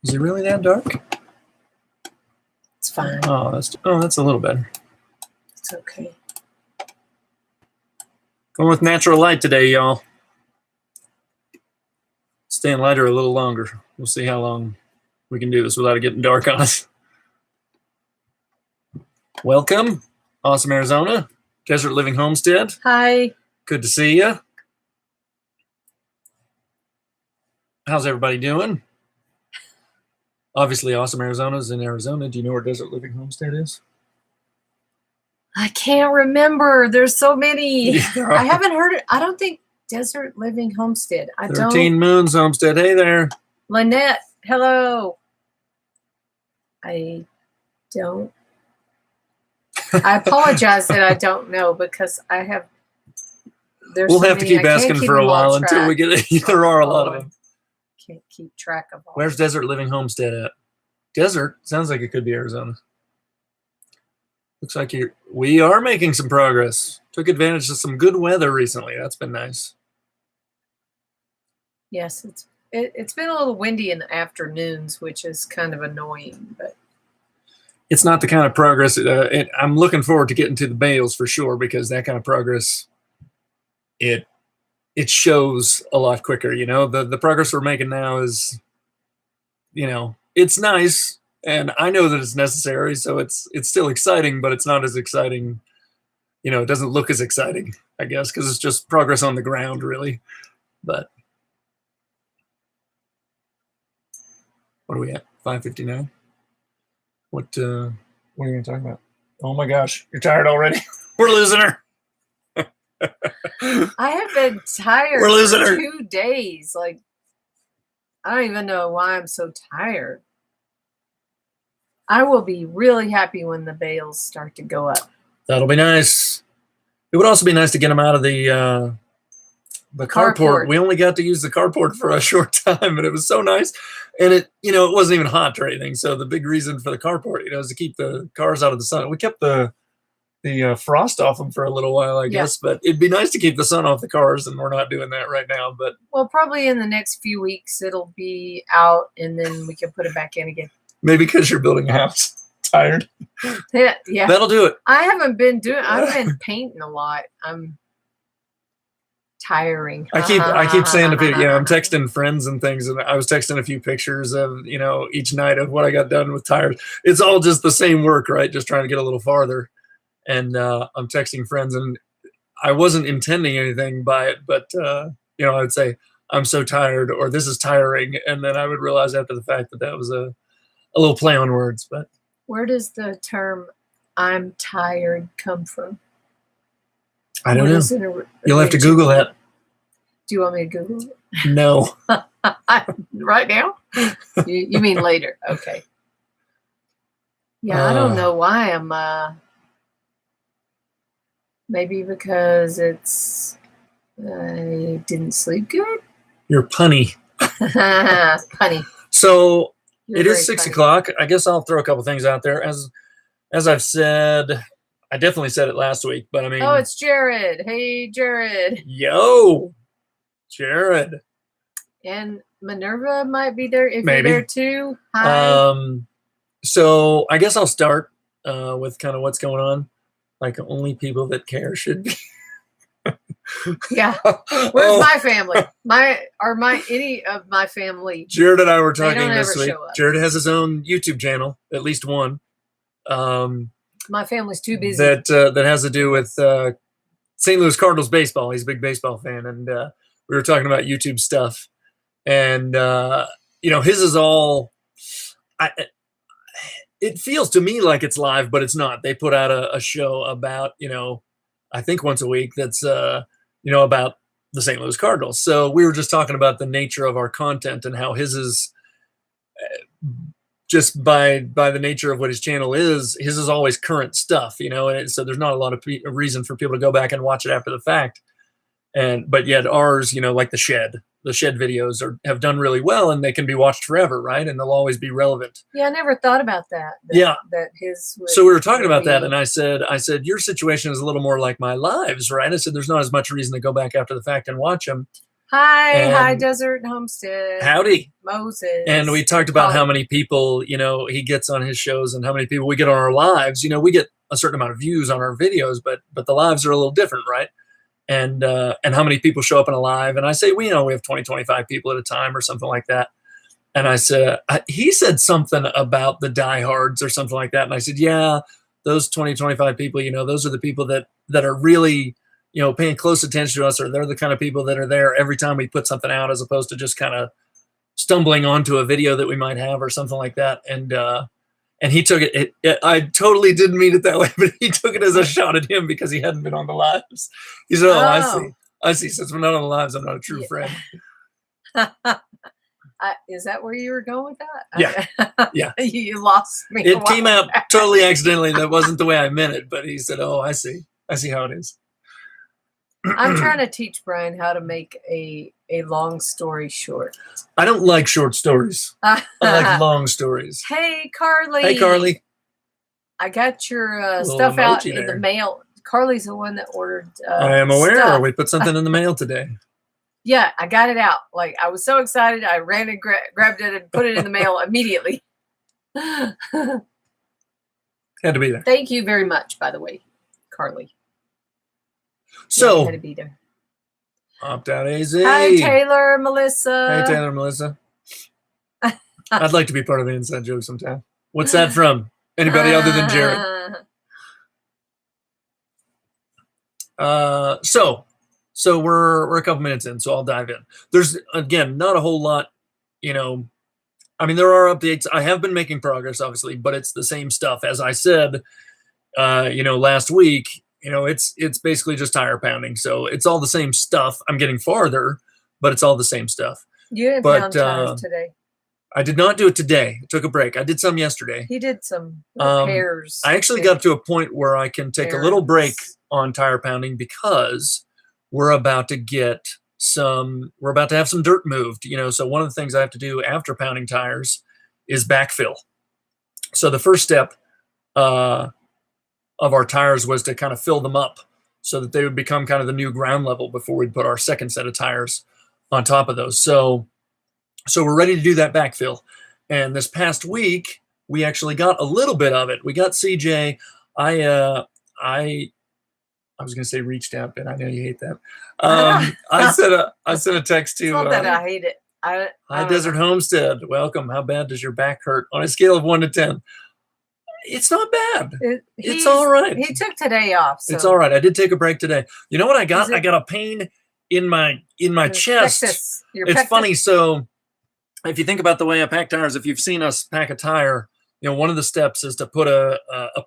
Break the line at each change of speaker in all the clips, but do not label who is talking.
Is it really that dark?
It's fine.
Oh, that's a little better.
It's okay.
Going with natural light today, y'all. Staying lighter a little longer. We'll see how long we can do this without it getting dark on us. Welcome, awesome Arizona, Desert Living Homestead.
Hi.
Good to see you. How's everybody doing? Obviously, awesome Arizona's in Arizona. Do you know where Desert Living Homestead is?
I can't remember. There's so many.
Yeah.
I haven't heard it. I don't think Desert Living Homestead.
13 Moons Homestead. Hey there.
Lynette, hello. I don't. I apologize that I don't know because I have.
We'll have to keep asking for a while until we get it. There are a lot of them.
Can't keep track of all.
Where's Desert Living Homestead at? Desert? Sounds like it could be Arizona. Looks like we are making some progress. Took advantage of some good weather recently. That's been nice.
Yes, it's been a little windy in the afternoons, which is kind of annoying, but
it's not the kind of progress. I'm looking forward to getting to the bales for sure, because that kind of progress, it shows a lot quicker. You know, the progress we're making now is, you know, it's nice, and I know that it's necessary, so it's still exciting, but it's not as exciting. You know, it doesn't look as exciting, I guess, because it's just progress on the ground, really. But what are we at? 5:59. What are you going to talk about? Oh my gosh, you're tired already. We're losing her.
I have been tired
We're losing
for
her.
2 days. Like, I don't even know why I'm so tired. I will be really happy when the bales start to go up.
That'll be nice. It would also be nice to get them out of the carport. We only got to use the carport for a short time, and it was so nice. And it wasn't even hot or anything. So the big reason for the carport, is to keep the cars out of the sun. We kept the frost off them for a little while, I guess, but it'd be nice to keep the sun off the cars, and we're not doing that right now. But
well, probably in the next few weeks it'll be out, and then we can put it back in again.
Maybe because you're building a house. Tired.
Yeah.
That'll do it.
I've been painting a lot. I'm tiring.
I keep saying to people, I'm texting friends and things, and I was texting a few pictures of, each night of what I got done with tires. It's all just the same work, right? Just trying to get a little farther. And I'm texting friends, and I wasn't intending anything by it, but I would say, I'm so tired, or this is tiring. And then I would realize after the fact that was a little play on words. But
where does the term "I'm tired" come from?
I don't know. You'll have to Google that.
Do you want me to Google it?
No.
Right now? You mean later? Okay. Yeah, I don't know why I'm. Maybe because I didn't sleep good.
You're punny.
Punny.
So it is 6 o'clock. I guess I'll throw a couple things out there. As I've said, I definitely said it last week, but I mean.
Oh, it's Jared. Hey, Jared.
Yo, Jared.
And Minerva might be there if
Maybe.
You're there too. Hi.
So I guess I'll start with kind of what's going on. Like, only people that care should be.
Yeah. Where's my family? Any of my family?
Jared and I were talking this week. Jared has his own YouTube channel, at least one.
My family's too busy.
That has to do with St. Louis Cardinals baseball. He's a big baseball fan, and we were talking about YouTube stuff. And his is all. It feels to me like it's live, but it's not. They put out a show about, I think once a week that's, about the St. Louis Cardinals. So we were just talking about the nature of our content and how his is just by the nature of what his channel is, his is always current stuff, and so there's not a lot of reason for people to go back and watch it after the fact. But yet ours, like the shed videos have done really well, and they can be watched forever, right? And they'll always be relevant.
Yeah, I never thought about that. That his.
So we were talking about that, and I said, your situation is a little more like my lives, right? I said, there's not as much reason to go back after the fact and watch them.
Hi, High
And
Desert Homestead.
howdy.
Moses.
And we talked about how many people, he gets on his shows and how many people we get on our lives. We get a certain amount of views on our videos, but the lives are a little different, right? And how many people show up in a live. And I say, we have 20, 25 people at a time or something like that. And I said, he said something about the diehards or something like that. And I said, yeah, those 20, 25 people, those are the people that are really, paying close attention to us, or they're the kind of people that are there every time we put something out, as opposed to just kind of stumbling onto a video that we might have or something like that. And he took it, I totally didn't mean it that way, but he took it as a shot at him because he hadn't been on the lives. He said, I see. Since we're not on the lives, I'm not a true friend.
Is that where you were going with that?
Yeah. Yeah.
You lost me.
It came out totally accidentally. That wasn't the way I meant it, but he said, I see how it is.
I'm trying to teach Brian how to make a long story short.
I don't like short stories. I like long stories.
Hey, Carly.
Hey, Carly.
I got your stuff out in the mail. Carly's the one that ordered
I am aware.
stuff.
We put something in the mail today.
Yeah, I got it out. Like, I was so excited. I ran and grabbed it and put it in the mail immediately.
Had to be there.
Thank you very much, by the way, Carly.
So,
had to be there.
Opt out AZ.
Hi, Taylor, Melissa.
Hey, Taylor, Melissa. I'd like to be part of an inside joke sometime. What's that from? Anybody other than Jared? So we're a couple minutes in, so I'll dive in. There's, again, not a whole lot, there are updates. I have been making progress, obviously, but it's the same stuff. As I said, last week, it's basically just tire pounding. So it's all the same stuff. I'm getting farther, but it's all the same stuff.
You didn't pound tires today.
I did not do it today. I took a break. I did some yesterday.
He did some repairs.
I actually got to a point where I can take a little break on tire pounding because we're about to have some dirt moved, so one of the things I have to do after pounding tires is backfill. So the first step of our tires was to kind of fill them up so that they would become kind of the new ground level before we'd put our second set of tires on top of those. So we're ready to do that backfill. And this past week, we actually got a little bit of it. We got CJ. I was going to say reached out, but I know you hate that. I sent a text to.
It's not that I hate it.
High Desert Homestead. Welcome. How bad does your back hurt? On a scale of 1 to 10. It's not bad. It's all right.
He took today off. So.
It's all right. I did take a break today. You know what I got? I got a pain in my chest. It's funny. So if you think about the way I pack tires, if you've seen us pack a tire, one of the steps is to put a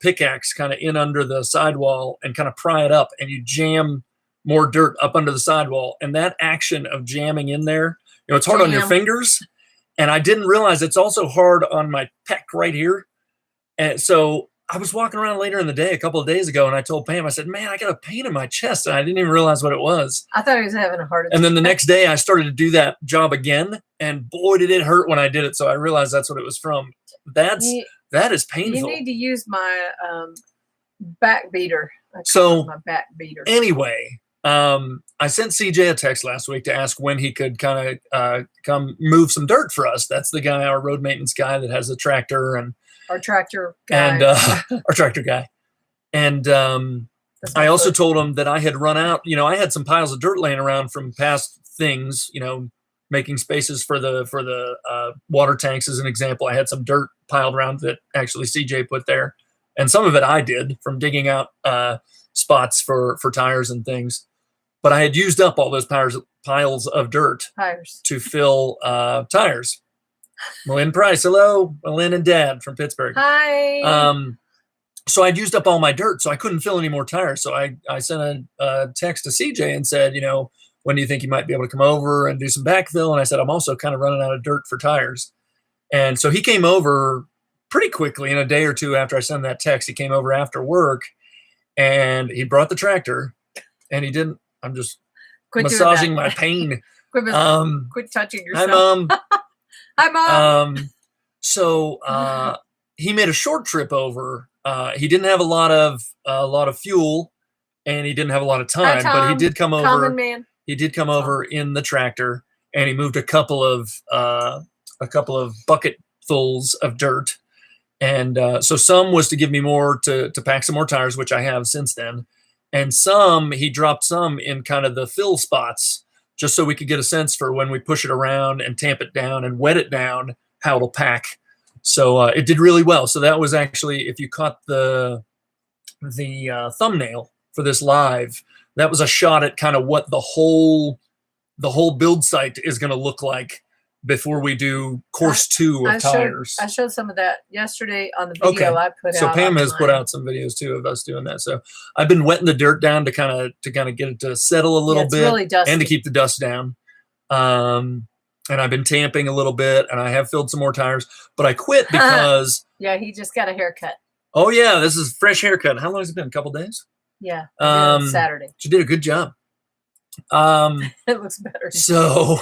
pickaxe kind of in under the sidewall and kind of pry it up, and you jam more dirt up under the sidewall. And that action of jamming in there, it's hard on your fingers. And I didn't realize it's also hard on my pec right here. And so I was walking around later in the day, a couple of days ago, and I told Pam, I said, man, I got a pain in my chest. And I didn't even realize what it was.
I thought he was having a heart attack.
And then the next day I started to do that job again. And boy, did it hurt when I did it. So I realized that's what it was from. That is painful.
You need to use my back beater. My back beater.
Anyway, I sent CJ a text last week to ask when he could kind of come move some dirt for us. That's the guy, our road maintenance guy that has a tractor and
our tractor guy.
And our tractor guy. And I also told him that I had run out. I had some piles of dirt laying around from past things. Making spaces for the water tanks as an example. I had some dirt piled around that actually CJ put there, and some of it I did from digging out spots for tires and things. But I had used up all those piles of dirt to fill tires. Lynn Price, hello. Lynn and Dad from Pittsburgh.
Hi.
So I'd used up all my dirt, so I couldn't fill any more tires. So I sent a text to CJ and said, when do you think you might be able to come over and do some backfill? And I said, I'm also kind of running out of dirt for tires. And so he came over pretty quickly in a day or two after I sent that text. He came over after work and he brought the tractor and he didn't. I'm just massaging my pain.
Quit touching yourself.
Hi, Mom.
Hi, Mom.
So he made a short trip over. He didn't have a lot of fuel and he didn't have a lot of time, but he did come over.
Common man.
He did come over in the tractor, and he moved a couple of bucketfuls of dirt. And so some was to give me more to pack some more tires, which I have since then. And some, he dropped some in kind of the fill spots, just so we could get a sense for when we push it around and tamp it down and wet it down, how it'll pack. So it did really well. So that was actually, if you caught the thumbnail for this live, that was a shot at kind of what the whole build site is going to look like before we do course 2 of tires.
I showed some of that yesterday on the video I put out.
So Pam has put out some videos too of us doing that. So I've been wetting the dirt down to kind of get it to settle a little bit,
really dusty,
and to keep the dust down. And I've been tamping a little bit, and I have filled some more tires, but I quit because
yeah, he just got a haircut.
Oh yeah, this is fresh haircut. How long has it been? A couple days?
Yeah, Saturday.
She did a good job.
It looks better.
So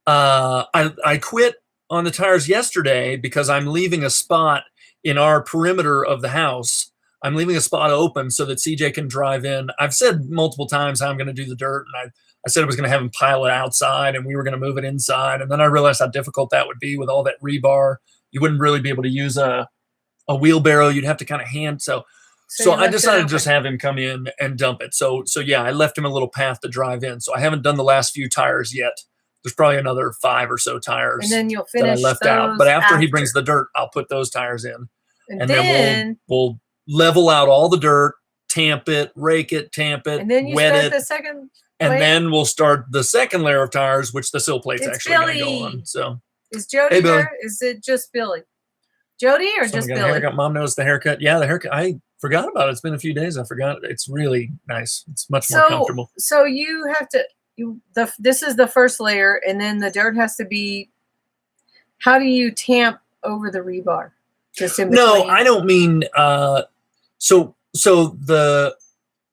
I quit on the tires yesterday because I'm leaving a spot in our perimeter of the house. I'm leaving a spot open so that CJ can drive in. I've said multiple times how I'm going to do the dirt, and I said I was going to have him pile it outside, and we were going to move it inside. And then I realized how difficult that would be with all that rebar. You wouldn't really be able to use a wheelbarrow. You'd have to kind of hand. So I decided to just have him come in and dump it. So yeah, I left him a little path to drive in. So I haven't done the last few tires yet. There's probably another 5 or so tires,
and then you'll finish
that I left out. But after he brings the dirt, I'll put those tires in, and then we'll level out all the dirt, tamp it, rake it, tamp it,
and then you
wet
start
it,
the second.
And then we'll start the second layer of tires, which the sill plate's actually going to go on. So
is Jody there? Is it just Billy? Jody or just Billy?
Haircut. Mom knows the haircut. Yeah, the haircut. I forgot about it. It's been a few days. I forgot. It's really nice. It's much more comfortable.
So you have to. This is the first layer, and then the dirt has to be. How do you tamp over the rebar? Just in between?
No, I don't mean.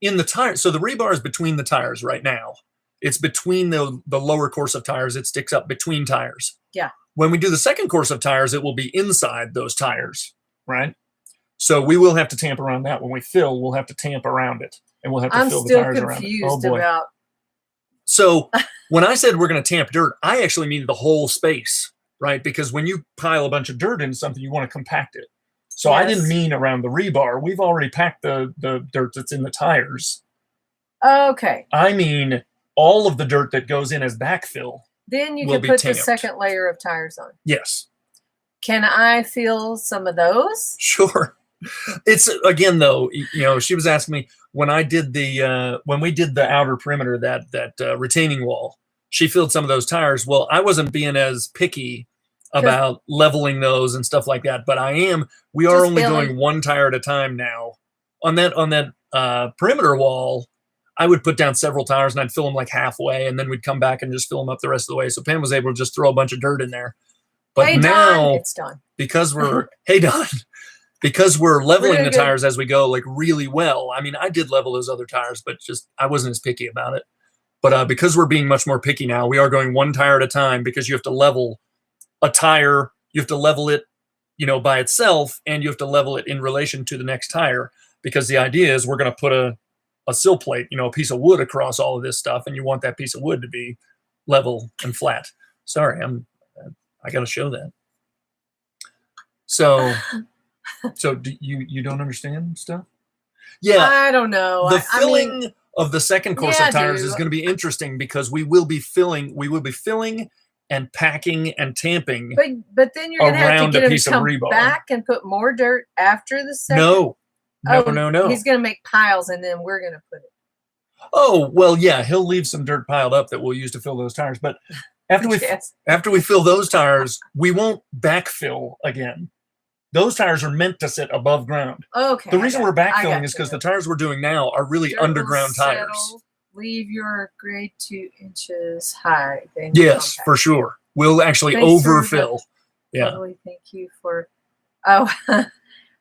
In the tire, so the rebar is between the tires right now. It's between the lower course of tires. It sticks up between tires.
Yeah.
When we do the second course of tires, it will be inside those tires, right? So we will have to tamp around that. When we fill, we'll have to tamp around it, and we'll have to fill the tires around it. I'm still confused about. So when I said we're going to tamp dirt, I actually mean the whole space, right? Because when you pile a bunch of dirt into something, you want to compact it. So yes. I didn't mean around the rebar. We've already packed the dirt that's in the tires.
Okay.
I mean all of the dirt that goes in as backfill.
Then you can put the second layer of tires on.
Yes.
Can I feel some of those?
Sure. It's again though, she was asking me when I did when we did the outer perimeter, that retaining wall, she filled some of those tires. Well, I wasn't being as picky about leveling those and stuff like that, but we are only going one tire at a time now. On that perimeter wall, I would put down several tires and I'd fill them like halfway, and then we'd come back and just fill them up the rest of the way. So Pam was able to just throw a bunch of dirt in there. But
hey,
now
Don, it's done.
Because we're hey Don, because we're leveling the tires as we go, like really well. I mean, I did level those other tires, but just I wasn't as picky about it. But because we're being much more picky now, we are going one tire at a time, because you have to level a tire. You have to level it, by itself, and you have to level it in relation to the next tire, because the idea is we're going to put a sill plate, a piece of wood across all of this stuff, and you want that piece of wood to be level and flat. Sorry, I got to show that. So do you don't understand stuff? Yeah,
I don't know.
The filling of the second course of tires is going to be interesting, because we will be filling and packing and tamping.
But then you're going to have to get him to come back and put more dirt after the second.
No.
He's going to make piles, and then we're going to put it.
Oh, well, yeah, he'll leave some dirt piled up that we'll use to fill those tires. But after we fill those tires, we won't backfill again. Those tires are meant to sit above ground.
Okay.
The reason we're backfilling is because the tires we're doing now are really underground tires.
Leave your grade 2 inches high.
Yes, for sure. We'll actually overfill. Yeah.
Totally. Thank you for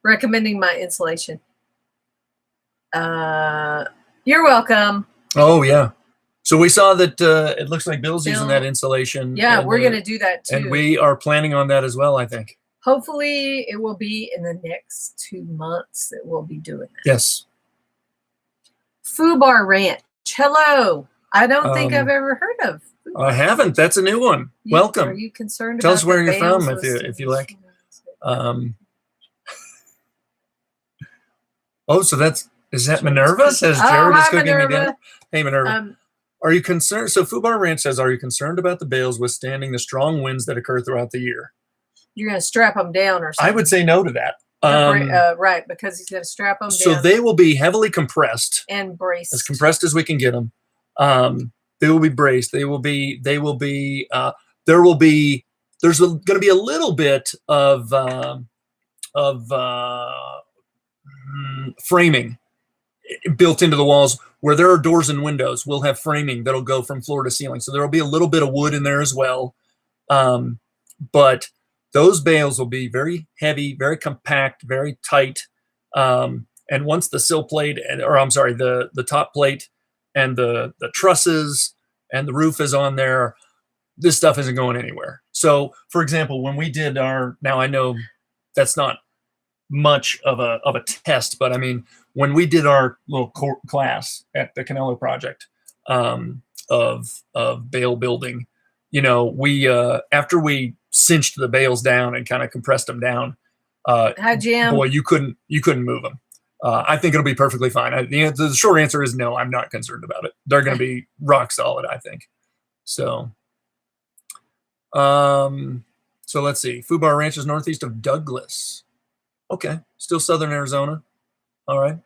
recommending my insulation. You're welcome.
Oh, yeah. So we saw that it looks like Bill's using that insulation.
Yeah, we're going to do that too.
And we are planning on that as well, I think.
Hopefully it will be in the next 2 months that we'll be doing that.
Yes.
Fubar Ranch. Hello. I don't think I've ever heard of.
I haven't. That's a new one. Welcome.
Are you concerned
Tell
about
us where
the
you're from
bales
if you like. Oh, so is that Minerva? Says Jared is
hi,
cooking me
Minerva.
dinner. Hey, Minerva. Are you concerned? So Fubar Ranch says, are you concerned about the bales withstanding the strong winds that occur throughout the year?
You're going to strap them down or something.
I would say no to that.
Right, because he's going to strap them down.
So they will be heavily compressed.
And braced.
As compressed as we can get them. They will be braced. There's going to be a little bit of framing built into the walls. Where there are doors and windows, we'll have framing that'll go from floor to ceiling. So there will be a little bit of wood in there as well. But those bales will be very heavy, very compact, very tight. And once the sill plate, the top plate and the trusses and the roof is on there, this stuff isn't going anywhere. So, for example, when we did now I know that's not much of a test, but I mean, when we did our little class at the Canelo project of bale building, we after we cinched the bales down and kind of compressed them down,
hi Jim.
Boy, you couldn't move them. I think it'll be perfectly fine. The short answer is no. I'm not concerned about it. They're going to be rock solid, I think. So, so let's see. Fubar Ranch is northeast of Douglas. Okay, still southern Arizona. All right.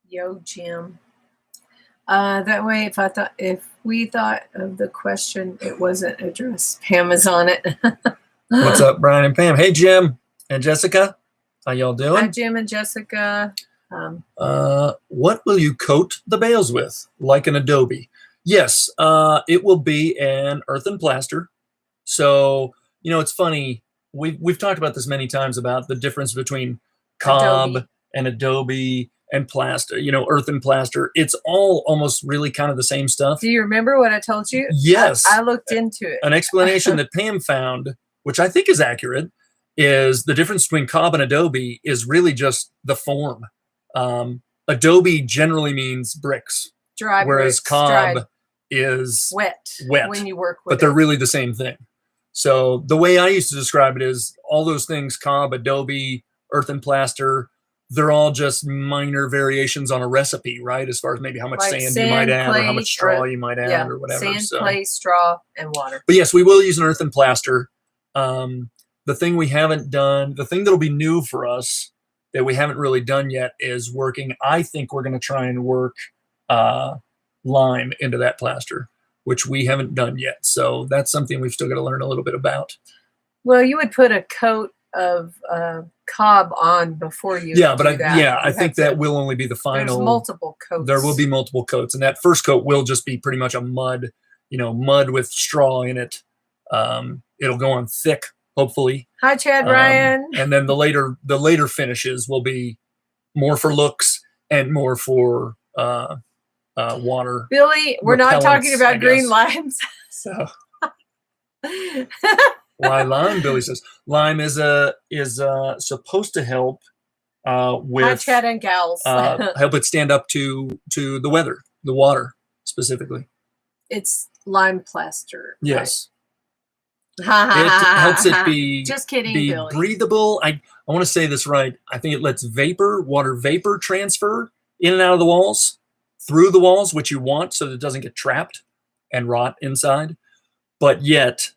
Yo, Jim. That way, if we thought of the question, it wasn't addressed. Pam is on it.
What's up, Brian and Pam? Hey, Jim and Jessica. How y'all doing?
Hi, Jim and Jessica.
What will you coat the bales with? Like an Adobe? Yes, it will be an earthen plaster. So, it's funny. We've talked about this many times about the difference between Cobb and Adobe and plaster, earthen plaster. It's all almost really kind of the same stuff.
Do you remember what I told you?
Yes.
I looked into it.
An explanation that Pam found, which I think is accurate, is the difference between Cobb and Adobe is really just the form. Adobe generally means bricks.
Dry
whereas
bricks,
Cobb is
wet
when
you work with
but they're really the same thing. So the way I used to describe it is all those things, Cobb, Adobe, earthen plaster, they're all just minor variations on a recipe, right? As far as maybe how much sand you might add or how much straw you might add or whatever.
Sand, clay, straw, and water.
But yes, we will use an earthen plaster. The thing we haven't done, the thing that'll be new for us that we haven't really done yet is working. I think we're going to try and work lime into that plaster, which we haven't done yet. So that's something we've still got to learn a little bit about.
Well, you would put a coat of Cobb on before you
I think that will only be the final.
There's multiple coats.
There will be multiple coats, and that first coat will just be pretty much a mud with straw in it. It'll go on thick, hopefully.
Hi, Chad Ryan.
And then the later finishes will be more for looks and more for water.
Billy, we're not talking about green limes.
So why lime? Billy says lime is supposed to help with
Hi, Chad and gals.
help it stand up to the water specifically.
It's lime plaster.
Yes.
Right?
It helps it be
just kidding,
be
Billy.
breathable. I want to say this right. I think it lets water vapor transfer in and out of the walls, through the walls, which you want so that it doesn't get trapped and rot inside. But yet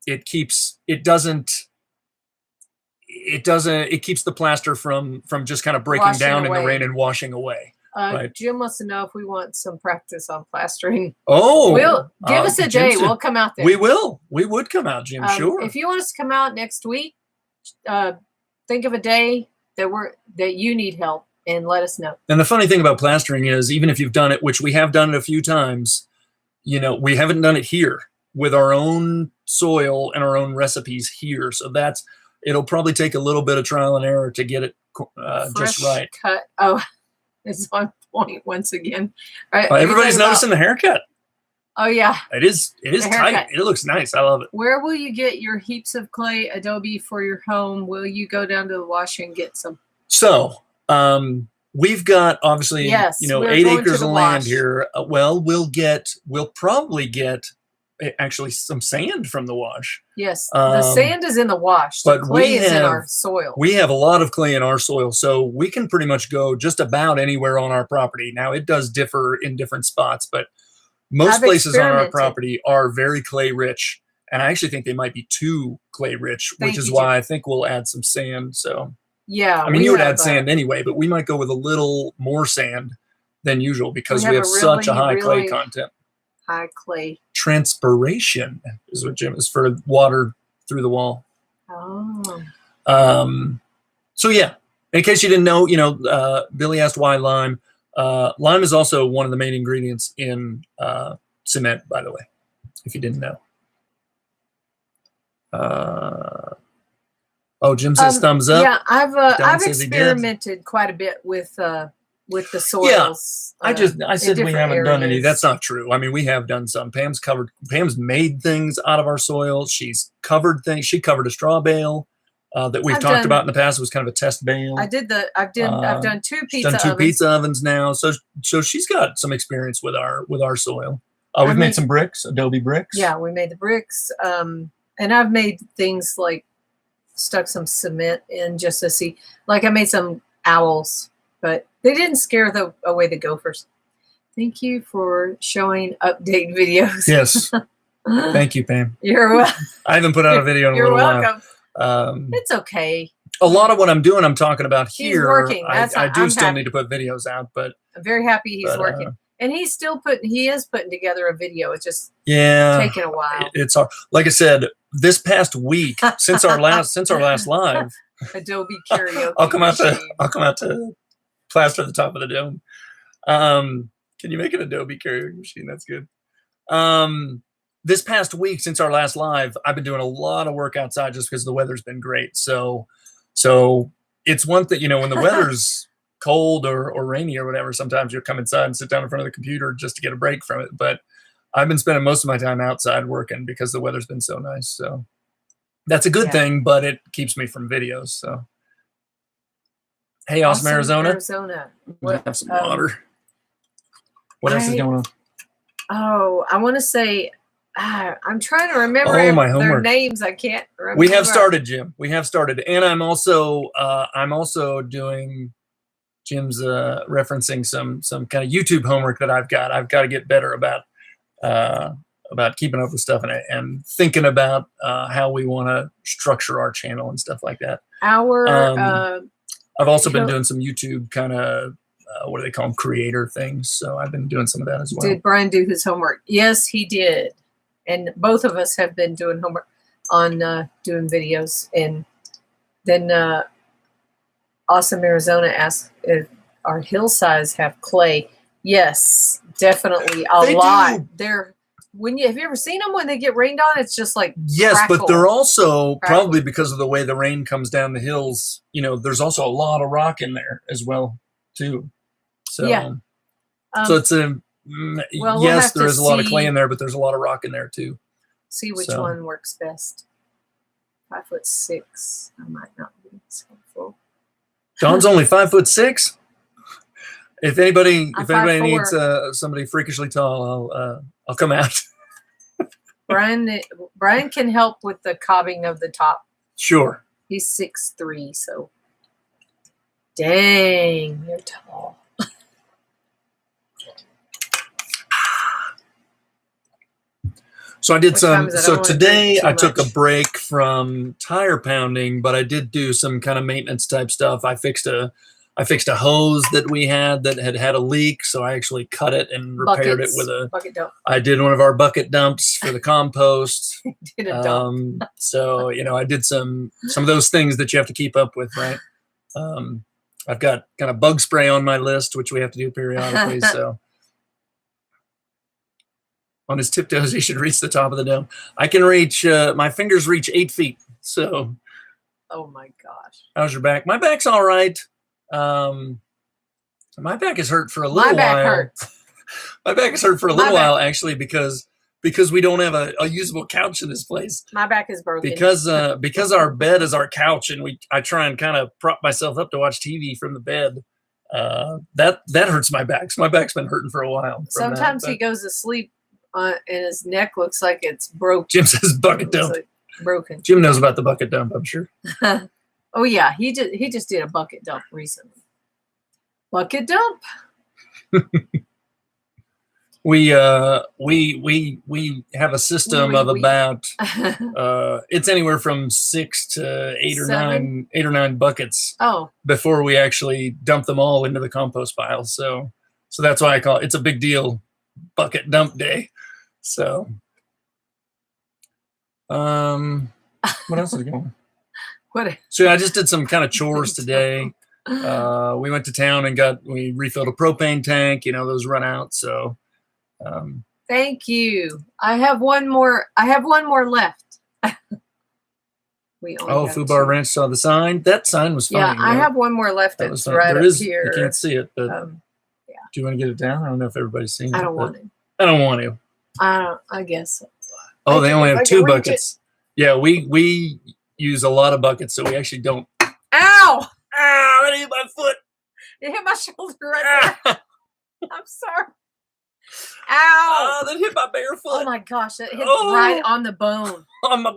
it keeps the plaster from just kind of breaking
Washing
down
away.
in the rain and washing away. Right.
Jim wants to know if we want some practice on plastering.
Oh,
give us a day. We'll come out there.
We will. We would come out, Jim. Sure.
If you want us to come out next week, think of a day that you need help and let us know.
And the funny thing about plastering is, even if you've done it, which we have done it a few times, we haven't done it here with our own soil and our own recipes here. So it'll probably take a little bit of trial and error to get it just right.
Cut. Oh. It's on point once again.
Everybody's noticing the haircut.
Oh yeah,
it is tight. It looks nice. I love it.
Where will you get your heaps of clay Adobe for your home? Will you go down to the wash and get some?
So we've got obviously,
Yes,
you know,
we're
8
going to
acres
the
of land
wash.
here. Well, we'll probably get actually some sand from the wash.
Yes, the sand is in the wash. The
but
clay is in our soil.
We have a lot of clay in our soil, so we can pretty much go just about anywhere on our property. Now, it does differ in different spots, but most places on our property are very clay rich. And I actually think they might be too clay rich, which is why I think we'll add some sand. So,
yeah,
I mean, you would add sand anyway, but we might go with a little more sand than usual because we have such a high clay content.
High clay.
Transpiration is what Jim is for water through the wall.
Oh.
So yeah, in case you didn't know, you know, Billy asked why lime. Lime is also one of the main ingredients in cement, by the way, if you didn't know. Oh, Jim says thumbs up.
Yeah, I've experimented quite a bit with the soils.
Yeah, I said we haven't done any. That's not true. I mean, we have done some. Pam's made things out of our soil. She's covered things. She covered a straw bale that we've talked about in the past. It was kind of a test bale.
I've done two pizza ovens.
Done two pizza ovens now. So she's got some experience with our soil. We've made some bricks, Adobe bricks.
Yeah, we made the bricks. And I've made things like stuck some cement in just to see. Like I made some owls, but they didn't scare away the gophers. Thank you for showing update videos.
Yes. Thank you, Pam.
You're welcome.
I haven't put out a video in a little while.
You're welcome. It's okay.
A lot of what I'm doing, I'm talking about here.
He's working.
I do still need to put videos out, but
I'm very happy he's working. And he is putting together a video. It's just taking a while.
It's like I said, this past week since our last live,
Adobe karaoke.
I'll come out to plaster the top of the dome. Can you make an Adobe karaoke machine? That's good. This past week since our last live, I've been doing a lot of work outside just because the weather's been great. So it's one thing, you know, when the weather's cold or rainy or whatever, sometimes you'll come inside and sit down in front of the computer just to get a break from it. But I've been spending most of my time outside working because the weather's been so nice. So that's a good thing, but it keeps me from videos. So, hey, awesome Arizona. We have some water. What else is going on?
Oh, I want to say, I'm trying to remember their names. I can't remember.
We have started, Jim. We have started, and I'm also doing. Jim's referencing some kind of YouTube homework that I've got. I've got to get better about keeping up with stuff and thinking about how we want to structure our channel and stuff like that. I've also been doing some YouTube kind of what do they call them, creator things. So I've been doing some of that as well.
Did Brian do his homework? Yes, he did. And both of us have been doing homework on doing videos. And then Awesome Arizona asked if our hillsides have clay. Yes, definitely a lot. They're have you ever seen them when they get rained on? It's just like
but they're also probably because of the way the rain comes down the hills. You know, there's also a lot of rock in there as well too. So so it's yes, there is a lot of clay in there, but there's a lot of rock in there too.
See which one works best. 5'6". I might not be so helpful.
John's only 5'6". If anybody needs somebody freakishly tall, I'll come out.
Brian can help with the cobbing of the top.
Sure.
He's 6'3", so dang, you're tall.
So I did today I took a break from tire pounding, but I did do some kind of maintenance type stuff. I fixed a hose that we had that had a leak, so I actually cut it and repaired it with a
bucket dump.
I did one of our bucket dumps for the compost.
Did a dump.
So I did some of those things that you have to keep up with, right? I've got kind of bug spray on my list, which we have to do periodically. So on his tiptoes, he should reach the top of the dome. I can reach, my fingers reach 8 feet. So.
Oh my gosh.
How's your back? My back's all right. My back is hurt for a little while.
My back hurts.
My back is hurt for a little while, actually, because we don't have a usable couch in this place.
My back is broken.
Because our bed is our couch, and I try and kind of prop myself up to watch TV from the bed. That hurts my back. So my back's been hurting for a while.
Sometimes he goes to sleep and his neck looks like it's broke.
Jim says bucket dump.
Like broken.
Jim knows about the bucket dump, I'm sure.
Oh yeah, he just did a bucket dump recently. Bucket dump.
We have a system of about it's anywhere from 6 to 8 or 9 buckets.
Oh,
before we actually dump them all into the compost pile. So that's why I call it's a big deal, bucket dump day. So what else is going on? So I just did some kind of chores today. We went to town and we refilled a propane tank. Those run out. So
thank you. I have one more left.
Fubar Ranch saw the sign. That sign was funny.
Yeah, I have one more left. That's right up here.
You can't see it, but
yeah.
Do you want to get it down? I don't know if everybody's seen it.
I don't want to.
I don't want to.
I guess.
Oh, they only have 2 buckets. Yeah, we use a lot of buckets, so we actually don't.
Ow!
Ow! That hit my foot.
It hit my shoulder right there. I'm sorry. Ow!
Oh, that hit my bare foot.
Oh my gosh, it hit right on the bone.
On my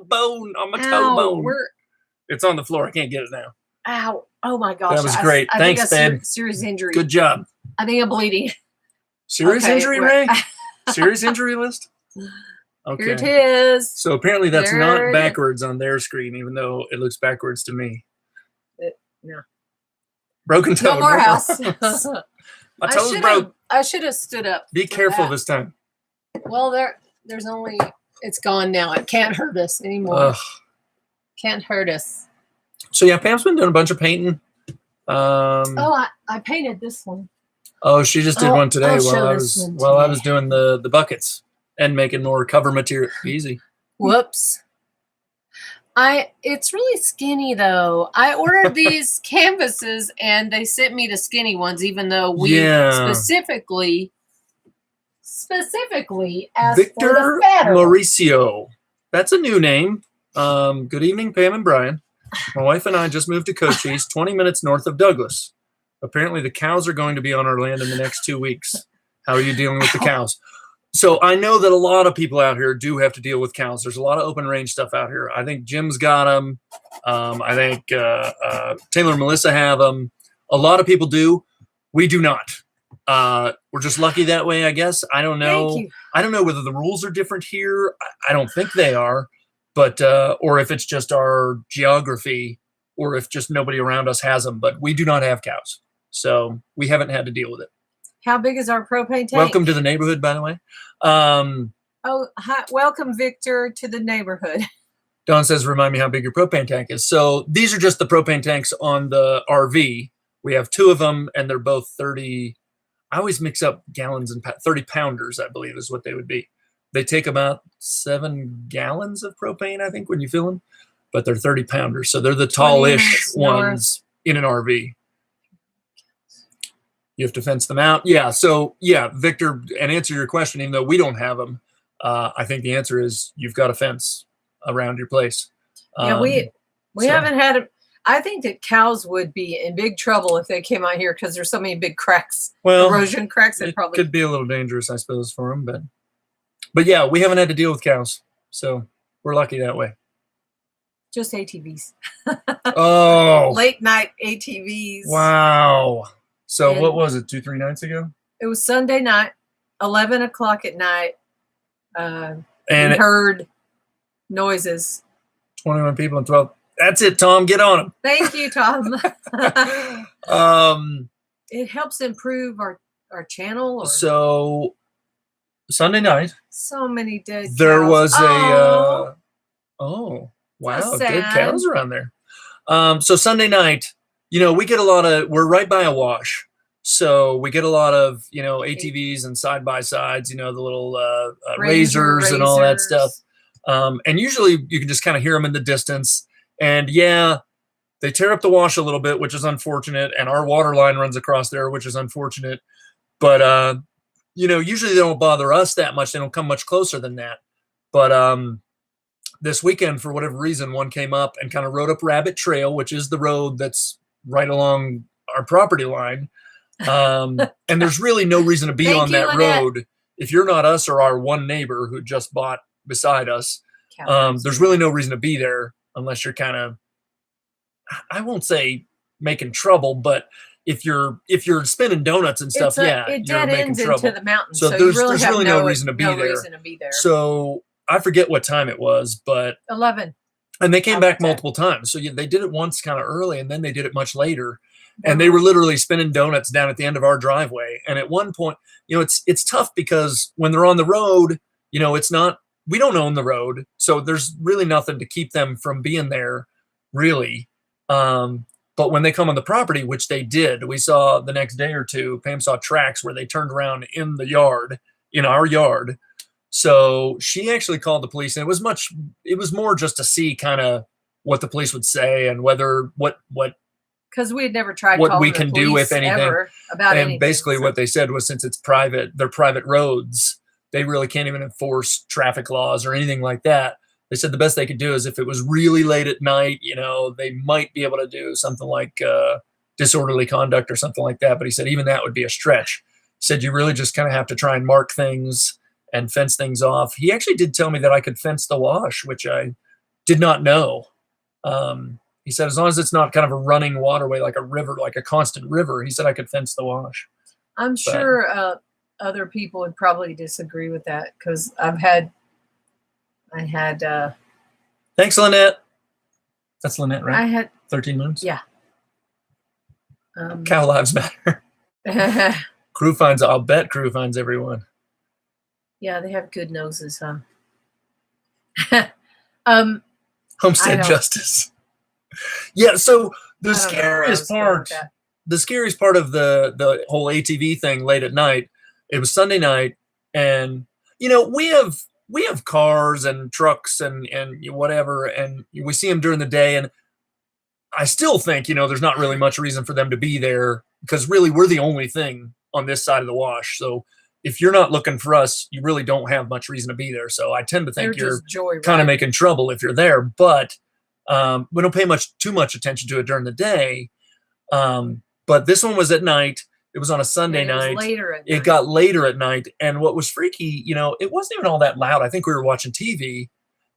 toe bone.
Where?
It's on the floor. I can't get it now.
Ow! Oh my gosh,
that was great. Thanks, Ben.
Serious injury.
Good job.
I think I'm bleeding.
Serious injury, Ray? Serious injury list? Okay.
Here it is.
So apparently that's not backwards on their screen, even though it looks backwards to me.
No.
Broken toe.
No more house.
My toe's broke.
I should have stood up.
Be careful this time.
Well, there's only, it's gone now. It can't hurt us anymore.
Ugh.
Can't hurt us.
So yeah, Pam's been doing a bunch of painting.
I painted this one.
Oh, she just did one today while I was doing the buckets and making more cover material. Easy.
Whoops. It's really skinny though. I ordered these canvases and they sent me the skinny ones, even though we specifically asked
Victor
for the fatter
Mauricio. That's a new name. Good evening, Pam and Brian. My wife and I just moved to Cochise, 20 minutes north of Douglas. Apparently the cows are going to be on our land in the next 2 weeks. How are you dealing with the cows? So I know that a lot of people out here do have to deal with cows. There's a lot of open range stuff out here. I think Jim's got them. I think Taylor and Melissa have them. A lot of people do. We do not. We're just lucky that way, I guess. I don't know.
Thank you.
I don't know whether the rules are different here. I don't think they are, but or if it's just our geography, or if just nobody around us has them. But we do not have cows, so we haven't had to deal with it.
How big is our propane tank?
Welcome to the neighborhood, by the way.
Hi, welcome, Victor, to the neighborhood.
Don says, remind me how big your propane tank is. So these are just the propane tanks on the RV. We have 2 of them, and they're both 30. I always mix up gallons and 30 pounders, I believe is what they would be. They take about 7 gallons of propane, I think, when you fill them, but they're 30 pounders. So they're the tallish ones in an RV. You have to fence them out. Yeah. So yeah, Victor, and answer your question, even though we don't have them, I think the answer is you've got a fence around your place.
Yeah, we haven't had it. I think that cows would be in big trouble if they came out here because there's so many big cracks, erosion cracks.
It could be a little dangerous, I suppose, for them. But yeah, we haven't had to deal with cows, so we're lucky that way.
Just ATVs.
Oh,
late night ATVs.
Wow. So what was it, 2-3 nights ago?
It was Sunday night, 11 o'clock at night. And we heard noises.
21 people and 12. That's it, Tom. Get on them.
Thank you, Tom. It helps improve our channel.
So Sunday night.
So many dead cows.
There was wow, dead cows around there. So Sunday night, we get a lot of, we're right by a wash. So we get a lot of, ATVs and side-by-sides, the little razors and all that stuff. And usually you can just kind of hear them in the distance. And yeah, they tear up the wash a little bit, which is unfortunate. And our water line runs across there, which is unfortunate. But, usually they don't bother us that much. They don't come much closer than that. But this weekend, for whatever reason, one came up and kind of rode up Rabbit Trail, which is the road that's right along our property line. And there's really no reason to be
Thank
on
you,
that
Lynette.
road if you're not us or our one neighbor who just bought beside us. There's really no reason to be there unless you're kind of, I won't say making trouble, but if you're spinning donuts and stuff,
it
you're
dead
making
ends
trouble.
into the mountains,
So
so
there's
you really have
really no reason to be
no
there.
reason to be there.
So I forget what time it was, but
11.
And they came
How
back
about that?
multiple times. So they did it once kind of early, and then they did it much later. And they were literally spinning donuts down at the end of our driveway. And at one point, it's tough because when they're on the road, it's not, we don't own the road. So there's really nothing to keep them from being there, really. But when they come on the property, which they did, we saw the next day or two, Pam saw tracks where they turned around in the yard, in our yard. So she actually called the police, and it was more just to see kind of what the police would say and whether what
because we had never tried
what we
calling
can
the
do
police
with anything
ever about
and
anything.
basically what they said was, since it's private, they're private roads, they really can't even enforce traffic laws or anything like that. They said the best they could do is if it was really late at night, they might be able to do something like disorderly conduct or something like that. But he said even that would be a stretch. He said you really just kind of have to try and mark things and fence things off. He actually did tell me that I could fence the wash, which I did not know. He said, as long as it's not kind of a running waterway, like a river, like a constant river, he said I could fence the wash.
I'm sure other people would probably disagree with that because I had
Thanks, Lynette. That's Lynette, right?
I had
13 moons.
Yeah.
Cow lives matter. Crew finds, I'll bet Crew finds everyone.
Yeah, they have good noses, huh?
Homestead justice. Yeah, so the scariest part of the whole ATV thing late at night, it was Sunday night, and we have cars and trucks and whatever, and we see them during the day, and I still think there's not really much reason for them to be there because really we're the only thing on this side of the wash. So if you're not looking for us, you really don't have much reason to be there. So I tend to think you're kind of making trouble if you're there, but we don't pay too much attention to it during the day. But this one was at night. It was on a Sunday night. It got later at night. And what was freaky, it wasn't even all that loud. I think we were watching TV.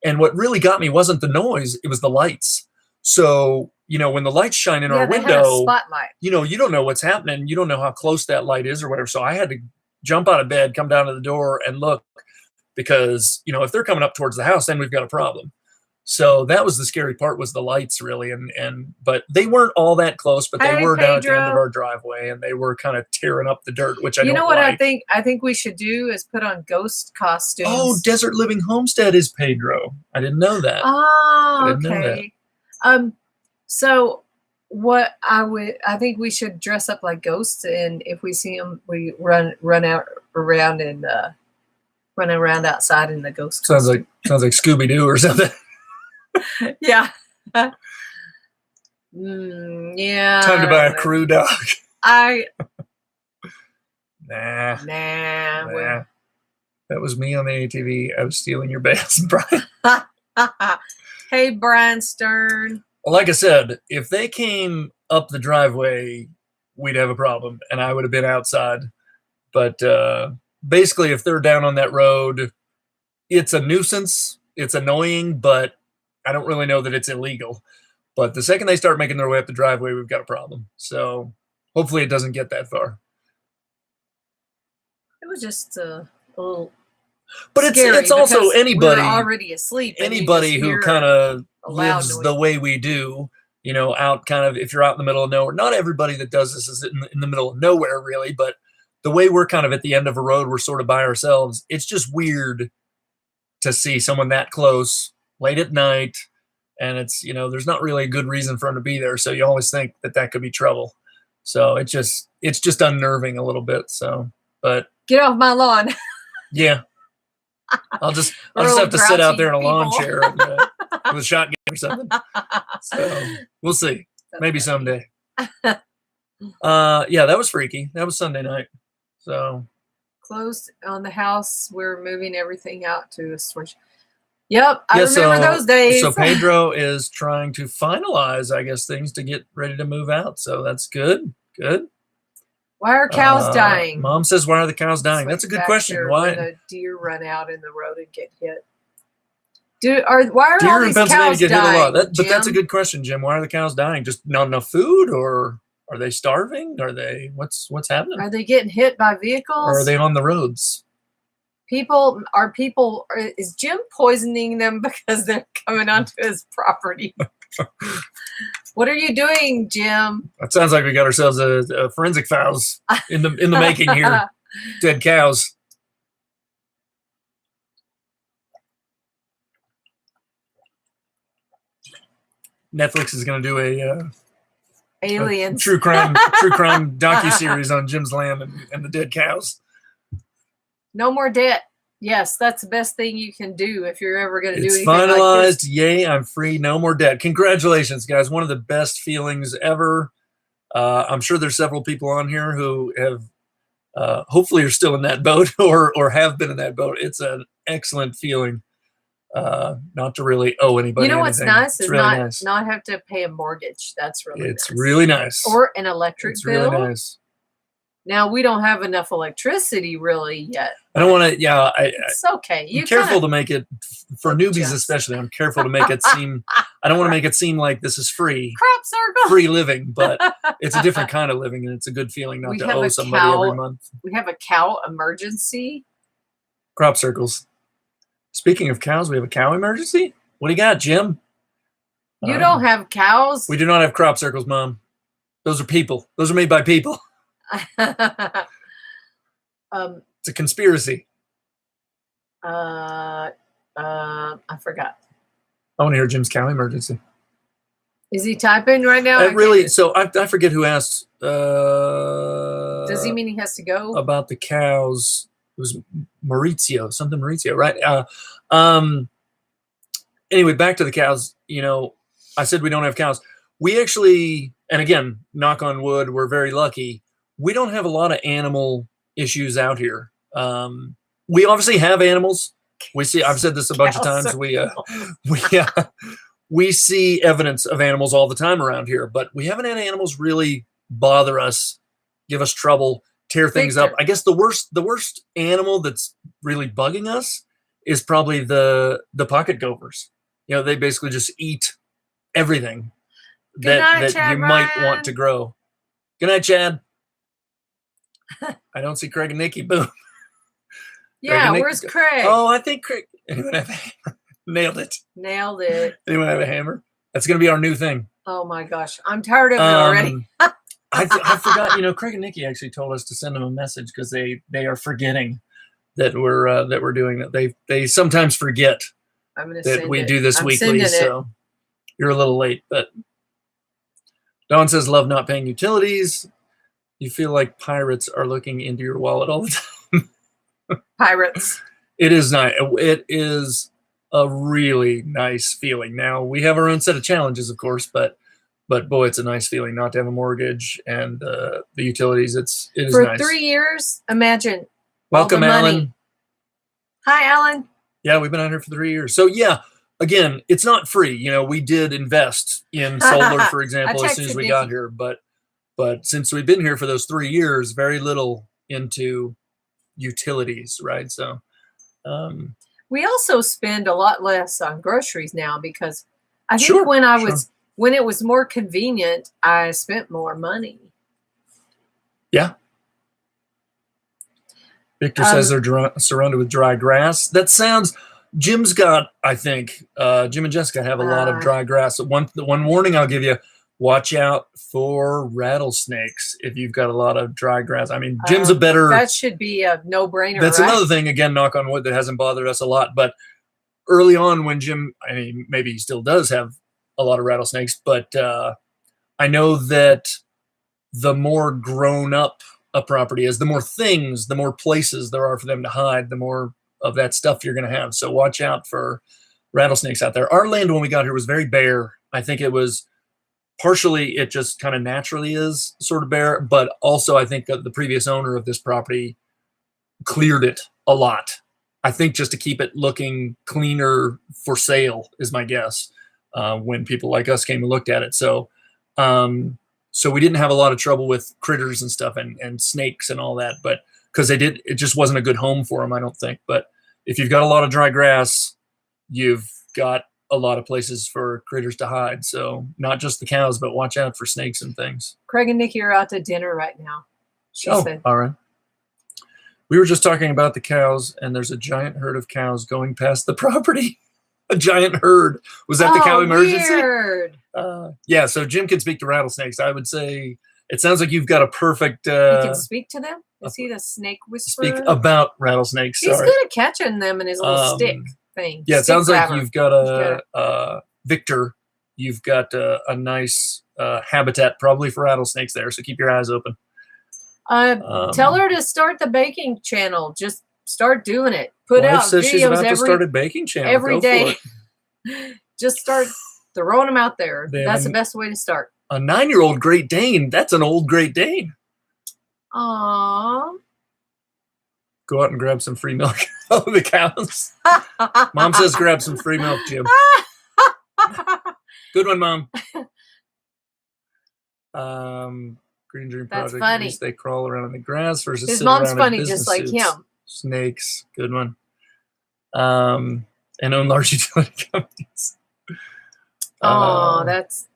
And what really got me wasn't the noise. It was the lights. So, when the lights shine in our window,
had a spotlight.
You don't know what's happening. You don't know how close that light is or whatever. So I had to jump out of bed, come down to the door and look because, if they're coming up towards the house, then we've got a problem. So that was the scary part, was the lights, really. But they weren't all that close, but they were down at the end of our driveway, and they were kind of tearing up the dirt, which I don't like. You know what
I think we should do is put on ghost costumes.
Oh, Desert Living Homestead is Pedro. I didn't know that.
Oh, okay. So what I think we should dress up like ghosts, and if we see them, we run around outside in the ghost costume.
Sounds like Scooby-Doo or something.
Yeah. Yeah.
Time to buy a crew dog. Nah. That was me on the ATV. I was stealing your bales, Brian.
Hey, Brian Stern.
Well, like I said, if they came up the driveway, we'd have a problem, and I would have been outside. But basically, if they're down on that road, it's a nuisance. It's annoying, but I don't really know that it's illegal. But the second they start making their way up the driveway, we've got a problem. So hopefully it doesn't get that far.
It was just a little
But it's also anybody
already asleep.
Anybody who kind of lives the way we do, out kind of, if you're out in the middle of nowhere. Not everybody that does this is in the middle of nowhere, really, but the way we're kind of at the end of a road, we're sort of by ourselves. It's just weird to see someone that close late at night, and it's there's not really a good reason for them to be there, so you always think that could be trouble. So it's just unnerving a little bit. So, but
get off my lawn.
Yeah, I'll just have to sit out there in a lawn chair with a shotgun or something. So we'll see. Maybe someday. Yeah, that was freaky. That was Sunday night. So
closed on the house. We're moving everything out to a storage. Yep, I remember those days.
So Pedro is trying to finalize, I guess, things to get ready to move out. So that's good. Good.
Why are cows dying?
Mom says, why are the cows dying? That's a good question. Why?
When the deer run out in the road and get hit. Why are
deer
all
in
these
Pennsylvania
cows
get hit a
dying,
lot? But that's a good question, Jim. Why are the cows dying? Just not enough food, or are they starving? Are they what's happening?
Are they getting hit by vehicles?
Or are they on the roads?
Is Jim poisoning them because they're coming onto his property? What are you doing, Jim?
That sounds like we got ourselves a forensic files in the making here. Dead cows. Netflix is going to do a
aliens
true crime docuseries on Jim's land and the dead cows.
No more debt. Yes, that's the best thing you can do if you're ever going to do anything
finalized.
Like this.
Yay, I'm free. No more debt. Congratulations, guys. One of the best feelings ever. I'm sure there's several people on here who have hopefully are still in that boat or have been in that boat. It's an excellent feeling not to really owe anybody anything.
What's nice is
really
not have to pay a mortgage. That's really
nice. Really nice.
Or an electric bill.
Really nice.
Now, we don't have enough electricity really yet.
I don't want to,
it's okay.
I'm careful to make it, for newbies especially, I'm careful to make it seem, I don't want to make it seem like this is free.
Crop circle.
Free living, but it's a different kind of living, and it's a good feeling not to owe somebody every month.
We have a cow emergency.
Crop circles. Speaking of cows, we have a cow emergency? What do you got, Jim?
You don't have cows?
We do not have crop circles, Mom. Those are people. Those are made by people. It's a conspiracy.
I forgot.
I want to hear Jim's cow emergency.
Is he typing right now?
I forget who asked.
Does he mean he has to go?
About the cows. It was Maurizio, right? Anyway, back to the cows. I said we don't have cows. We actually, and again, knock on wood, we're very lucky. We don't have a lot of animal issues out here. We obviously have animals. I've said this a bunch of times. We see evidence of animals all the time around here, but we haven't had animals really bother us, give us trouble, tear things up. I guess the worst animal that's really bugging us is probably the pocket gophers. They basically just eat everything that you might want to grow. Good night, Chad. I don't see Craig and Nikki. Boom.
Yeah, where's Craig?
Oh, I think Craig. Anyone have a hammer? Nailed it. Anyone have a hammer? That's going to be our new thing.
Oh my gosh, I'm tired of it already.
I forgot. Craig and Nikki actually told us to send them a message because they are forgetting that we're doing that. They sometimes forget that we do this weekly. So you're a little late, but Dawn says, "Love not paying utilities. You feel like pirates are looking into your wallet all the time."
Pirates.
It is nice. It is a really nice feeling. Now we have our own set of challenges, of course, but boy, it's a nice feeling not to have a mortgage and the utilities. It is
for
nice.
3 years. Imagine.
Welcome, Alan.
Hi, Alan.
Yeah, we've been on here for 3 years. So yeah, again, it's not free. We did invest in solar, for example, as soon as we got here, but since we've been here for those 3 years, very little into utilities, right? So
we also spend a lot less on groceries now because I think when it was more convenient, I spent more money.
Yeah. Victor says they're surrounded with dry grass. That sounds. Jim's got, I think, Jim and Jessica have a lot of dry grass. One warning I'll give you: watch out for rattlesnakes if you've got a lot of dry grass. I mean, Jim's a better.
That should be a no-brainer.
That's another thing. Again, knock on wood, that hasn't bothered us a lot. But early on, when Jim, maybe he still does have a lot of rattlesnakes, but I know that the more grown up a property is, the more things, the more places there are for them to hide, the more of that stuff you're going to have. So watch out for rattlesnakes out there. Our land when we got here was very bare. I think it was partially, it just kind of naturally is sort of bare, but also I think the previous owner of this property cleared it a lot. I think just to keep it looking cleaner for sale is my guess. When people like us came and looked at it. So so we didn't have a lot of trouble with critters and stuff and snakes and all that, but because it just wasn't a good home for them, I don't think. But if you've got a lot of dry grass, you've got a lot of places for critters to hide. So not just the cows, but watch out for snakes and things.
Craig and Nikki are out to dinner right now, she said.
All right. We were just talking about the cows, and there's a giant herd of cows going past the property. A giant herd. Was that the cow emergency?
Weird.
Yeah, so Jim can speak to rattlesnakes. I would say it sounds like you've got a perfect...
he can speak to them? Is he the snake whisperer?
Speak about rattlesnakes.
He's good at catching them in his little stick thing.
Yeah, it
stick
sounds
grabber.
like you've got Victor. You've got a nice habitat probably for rattlesnakes there, so keep your eyes open.
Tell her to start the baking channel. Just start doing it. Put
Wife
out
says
videos
she's about to start a baking channel
every
Go
day.
for it.
Just start throwing them out there.
They
That's
have
the best way to start.
A 9-year-old Great Dane. That's an old Great Dane.
Aww.
Go out and grab some free milk. Oh, the cows. Mom says grab some free milk, Jim. Good one, Mom. Green Dream
That's
Project.
funny.
They crawl around in the grass versus
His
sit
mom's
around in
funny,
business
just like
suits.
him.
Snakes. Good one. And own large utility companies.
Oh, that's...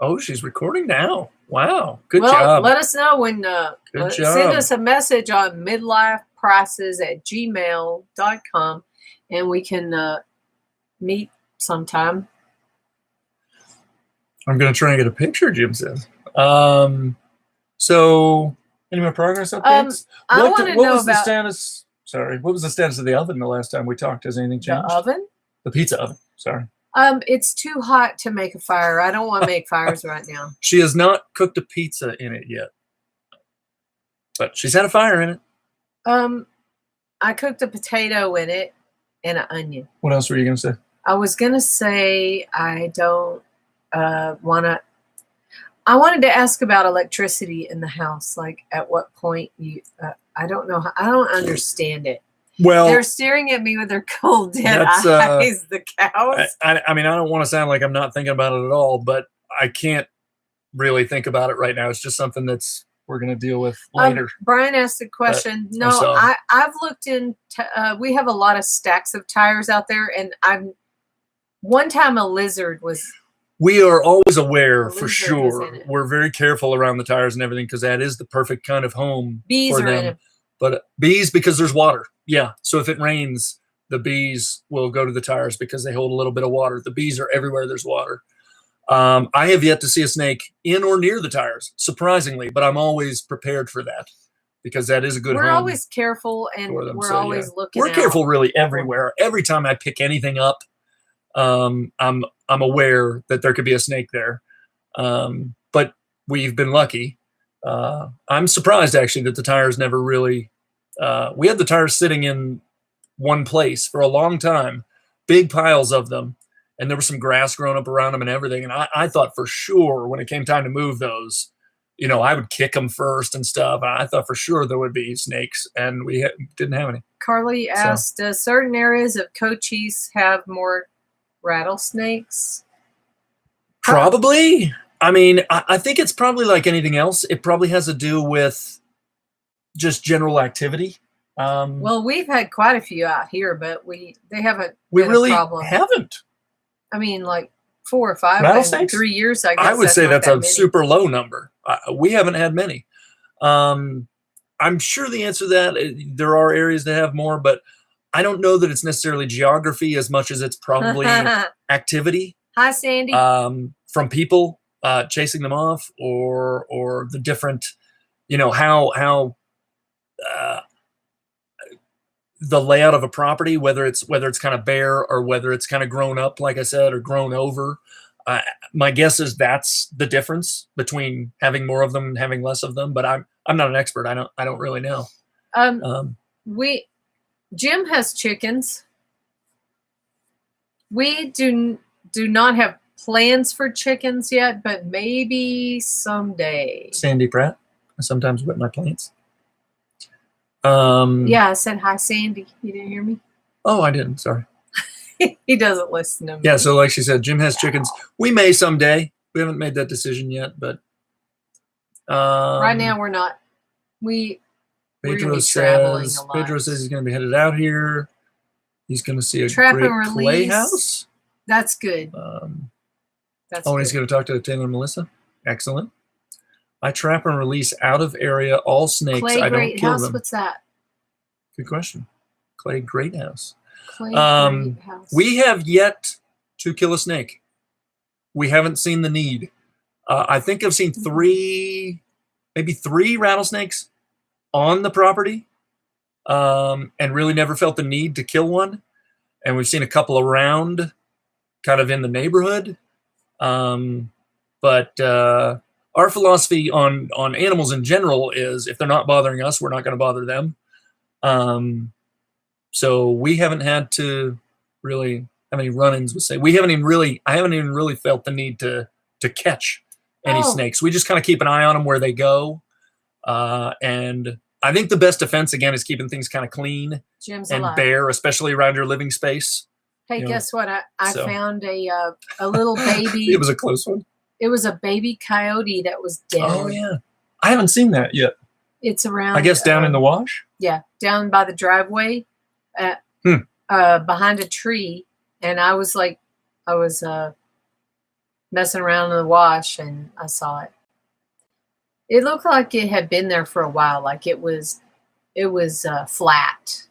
Oh, she's recording now. Wow. Good
well,
job.
let us know when...
Good
Send
job.
us a message on midlifeprices@gmail.com and we can meet sometime.
I'm going to try and get a picture, Jim says. So, any more progress updates?
I
What
want to know
was the
about
status? Sorry, what was the status of the oven the last time we talked? Has anything
the
changed?
oven.
The pizza oven. Sorry.
It's too hot to make a fire. I don't want to make fires right now.
She has not cooked a pizza in it yet, but she's had a fire in it.
I cooked a potato in it and an onion.
What else were you going to say?
I was gonna say I don't want to. I wanted to ask about electricity in the house. Like, at what point you? I don't know. I don't understand it.
Well,
They're staring at me with their cold dead
That's,
eyes. The cows.
I mean, I don't want to sound like I'm not thinking about it at all, but I can't really think about it right now. It's just something that's we're going to deal with later.
Brian asked a question. No,
saw.
I've looked in. We have a lot of stacks of tires out there, and one time a lizard was.
We are always aware for
Lizard was
sure.
in it.
We're very careful around the tires and everything because that is the perfect kind of home
Bees
for
are
them.
in it.
But bees, because there's water. Yeah. So if it rains, the bees will go to the tires because they hold a little bit of water. The bees are everywhere there's water. I have yet to see a snake in or near the tires, surprisingly, but I'm always prepared for that because that is a good home.
We're always careful, and
for them.
we're
So,
always
yeah.
looking.
We're
out.
careful really everywhere. Every time I pick anything up, I'm aware that there could be a snake there. But we've been lucky. I'm surprised actually that the tires never really. We had the tires sitting in one place for a long time, big piles of them, and there was some grass growing up around them and everything. And I thought for sure when it came time to move those, I would kick them first and stuff. I thought for sure there would be snakes, and we didn't have any.
Carly asked, does certain areas of Cochise have more rattlesnakes?
Probably. I mean, I think it's probably like anything else. It probably has to do with just general activity.
Well, we've had quite a few out here, but they haven't.
We
been
really
a problem.
haven't.
I mean, like 4 or 5 in
Rattlesnakes?
3 years. I guess
I would say
not
that's
that
a
many.
super low number. We haven't had many. I'm sure the answer to that, there are areas that have more, but I don't know that it's necessarily geography as much as it's probably activity.
Hi, Sandy.
From people chasing them off, or the different, how the layout of a property, whether it's kind of bare or whether it's kind of grown up, like I said, or grown over. My guess is that's the difference between having more of them and having less of them. But I'm not an expert. I don't really know.
Jim has chickens. We do not have plans for chickens yet, but maybe someday.
Sandy Pratt. I sometimes wet my plants.
Yeah, I said hi, Sandy. You didn't hear me?
Oh, I didn't. Sorry.
He doesn't listen to me.
Yeah, so like she said, Jim has chickens. We may someday. We haven't made that decision yet, but
right now we're not. We're
Pedro
gonna be traveling
says
a lot.
Pedro says he's going to be headed out here. He's going to see a
Trap
great
and
clay
release.
house.
That's good. That's
and
good.
he's going to talk to Taylor and Melissa. Excellent. I trap and release out of area all snakes.
Clay
I don't
Great
kill
House.
them.
What's that?
Good question. Clay Great House.
Clay Great House.
We have yet to kill a snake. We haven't seen the need. I think I've seen maybe three rattlesnakes on the property, and really never felt the need to kill one. And we've seen a couple around, kind of in the neighborhood. But our philosophy on animals in general is if they're not bothering us, we're not going to bother them. So we haven't had to really have any run-ins with snakes. I haven't even really felt the need to catch any snakes. We just kind of keep an eye on them where they go. And I think the best defense, again, is keeping things kind of clean
Jim's
and
alive.
bare, especially around your living space.
Hey, guess what? I
so.
found a little baby.
It was a close one.
It was a baby coyote that was dead.
Oh, yeah. I haven't seen that yet.
It's around.
I guess down in the wash?
Yeah, down by the driveway behind a tree. And I was messing around in the wash and I saw it. It looked like it had been there for a while. Like it was flat.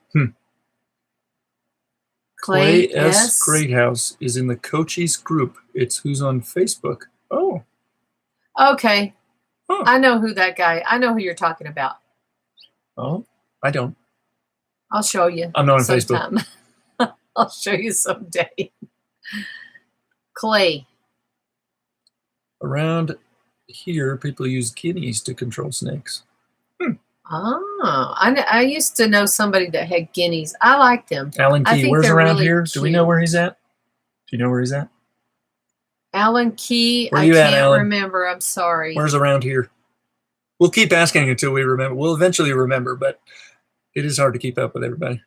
Clay S. Great House is in the Cochise group. It's who's on Facebook. Oh.
Okay.
Huh.
I know who you're talking about.
Oh, I don't.
I'll show you.
I'm not on
sometime.
Facebook.
I'll show you someday. Clay.
Around here, people use guineas to control snakes.
Oh, I used to know somebody that had guineas. I like them.
Alan Key, where's around really here? Cute. Do we know where he's at? Do you know where he's at?
Alan Key, I can't remember. I'm sorry.
Where's around here? We'll keep asking until we remember. We'll eventually remember, but it is hard to keep up with everybody.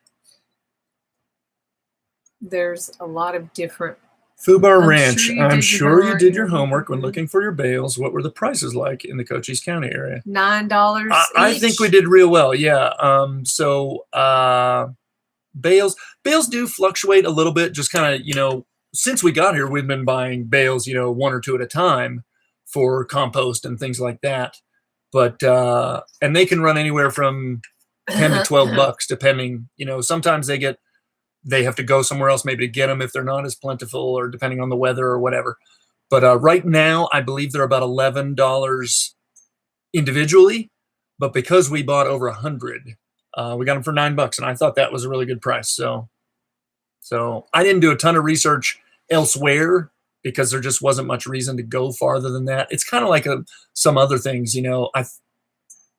There's a lot of different.
Fubar Ranch. I'm sure you did your homework when looking for your bales. What were the prices like in the Cochise County area?
$9
I think we did real well. Yeah. Bales do fluctuate a little bit. Just kind of, since we got here, we've been buying bales, one or two at a time for compost and things like that. But and they can run anywhere from $10 to $12, depending. Sometimes they have to go somewhere else maybe to get them if they're not as plentiful or depending on the weather or whatever. But right now, I believe they're about $11 individually. But because we bought over 100, we got them for $9, and I thought that was a really good price. So I didn't do a ton of research elsewhere because there just wasn't much reason to go farther than that. It's kind of like some other things, I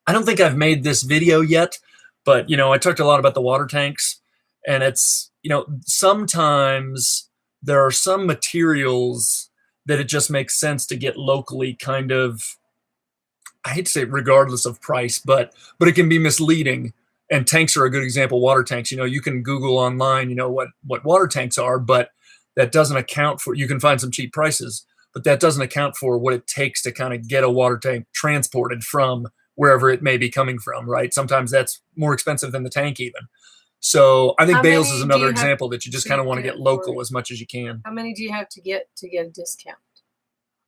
don't think I've made this video yet, but I talked a lot about the water tanks. And it's, sometimes there are some materials that it just makes sense to get locally kind of, I hate to say regardless of price, but it can be misleading. And tanks are a good example. Water tanks, you can Google online, what water tanks are, but that doesn't account for, you can find some cheap prices, but that doesn't account for what it takes to kind of get a water tank transported from wherever it may be coming from, right? Sometimes that's more expensive than the tank even. So I think bales is another example that you just kind of want to get local as much as you can.
How many do you have to get a discount?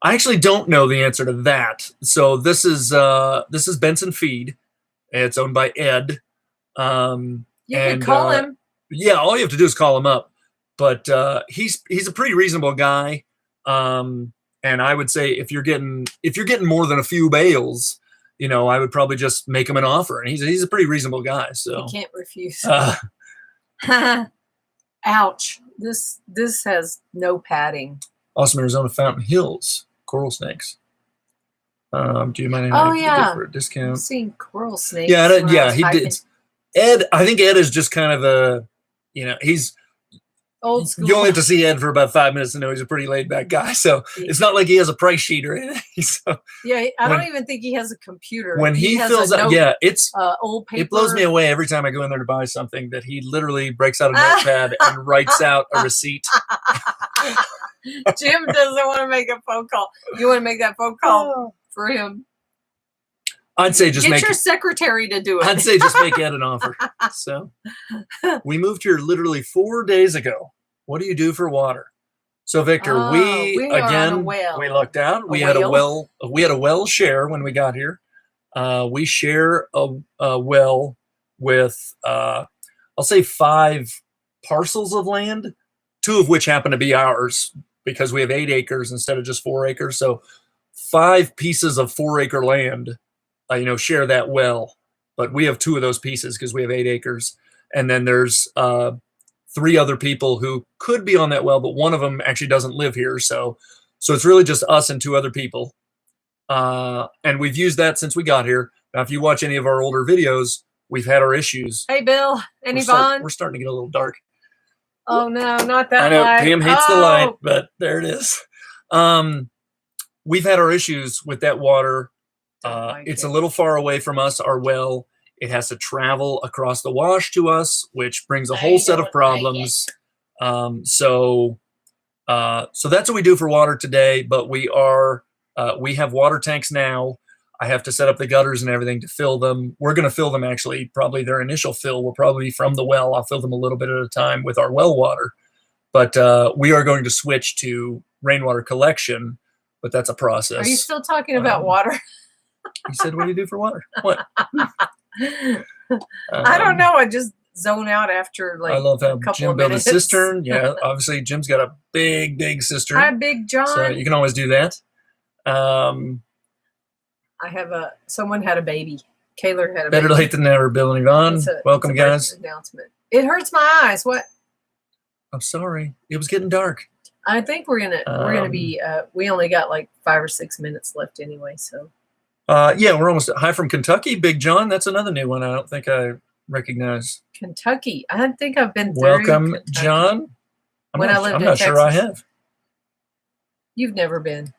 I actually don't know the answer to that. So this is Benson Feed. It's owned by Ed.
You can call him.
Yeah, all you have to do is call him up. But he's a pretty reasonable guy. And I would say if you're getting more than a few bales, I would probably just make him an offer, and he's a pretty reasonable guy. So
you can't refuse. Ouch! This has no padding.
Awesome Arizona Fountain Hills coral snakes. Do you mind for a discount?
I've seen coral snakes.
Yeah, he did. Ed, I think Ed is just kind of he's
old school.
You only have to see Ed for about 5 minutes to know he's a pretty laid back guy. So it's not like he has a price sheet or anything. So
yeah, I don't even think he has a computer.
When he fills out, it's
old paper.
It blows me away every time I go in there to buy something that he literally breaks out a notepad and writes out a receipt.
Jim doesn't want to make a phone call. You want to make that phone call for him?
I'd say just
get your secretary to do it.
I'd say just make Ed an offer. So we moved here literally 4 days ago. What do you do for water? So Victor, we again we lucked out. We had a well share when we got here. We share a well with I'll say 5 parcels of land, 2 of which happen to be ours because we have 8 acres instead of just 4 acres. So 5 pieces of 4-acre land, share that well. But we have 2 of those pieces because we have 8 acres. And then there's 3 other people who could be on that well, but one of them actually doesn't live here. So it's really just us and 2 other people. And we've used that since we got here. Now, if you watch any of our older videos, we've had our issues.
Hey, Bill and Yvonne.
We're starting to get a little dark.
Oh, no, not that
I know
light.
Pam hates the light, but there it is. We've had our issues with that water. It's a little far away from us, our well. It has to travel across the wash to us, which brings a whole set of problems. So that's what we do for water today. But we have water tanks now. I have to set up the gutters and everything to fill them. We're going to fill them actually. Probably their initial fill will probably be from the well. I'll fill them a little bit at a time with our well water. But we are going to switch to rainwater collection. But that's a process.
Are you still talking about water?
You said, what do you do for water? What?
I don't know. I just zone out after
I love how Jim built a cistern. Yeah, obviously Jim's got a big cistern.
Hi, Big John.
So you can always do that.
I have someone had a baby. Kaylor had a
Better
baby.
late than never, Bill and Yvonne. Welcome, guys.
Announcement. It hurts my eyes. What?
I'm sorry. It was getting dark.
I think we're gonna be. We only got like 5 or 6 minutes left anyway. So.
Yeah, we're almost. Hi from Kentucky, Big John. That's another new one. I don't think I recognize.
Kentucky. I don't think I've been through.
Welcome,
Kentucky.
John.
I lived in Texas.
I'm not sure I have.
You've never been.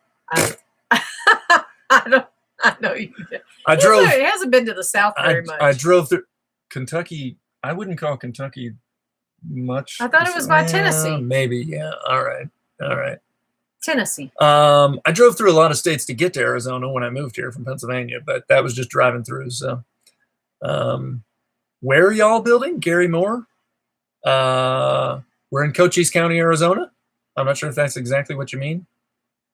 I know you did. It hasn't been to the south very much.
I drove through Kentucky. I wouldn't call Kentucky much.
I thought it was by Tennessee.
Maybe, yeah. All right.
Tennessee.
I drove through a lot of states to get to Arizona when I moved here from Pennsylvania, but that was just driving through. So, where are y'all building? Gary Moore? We're in Cochise County, Arizona. I'm not sure if that's exactly what you mean,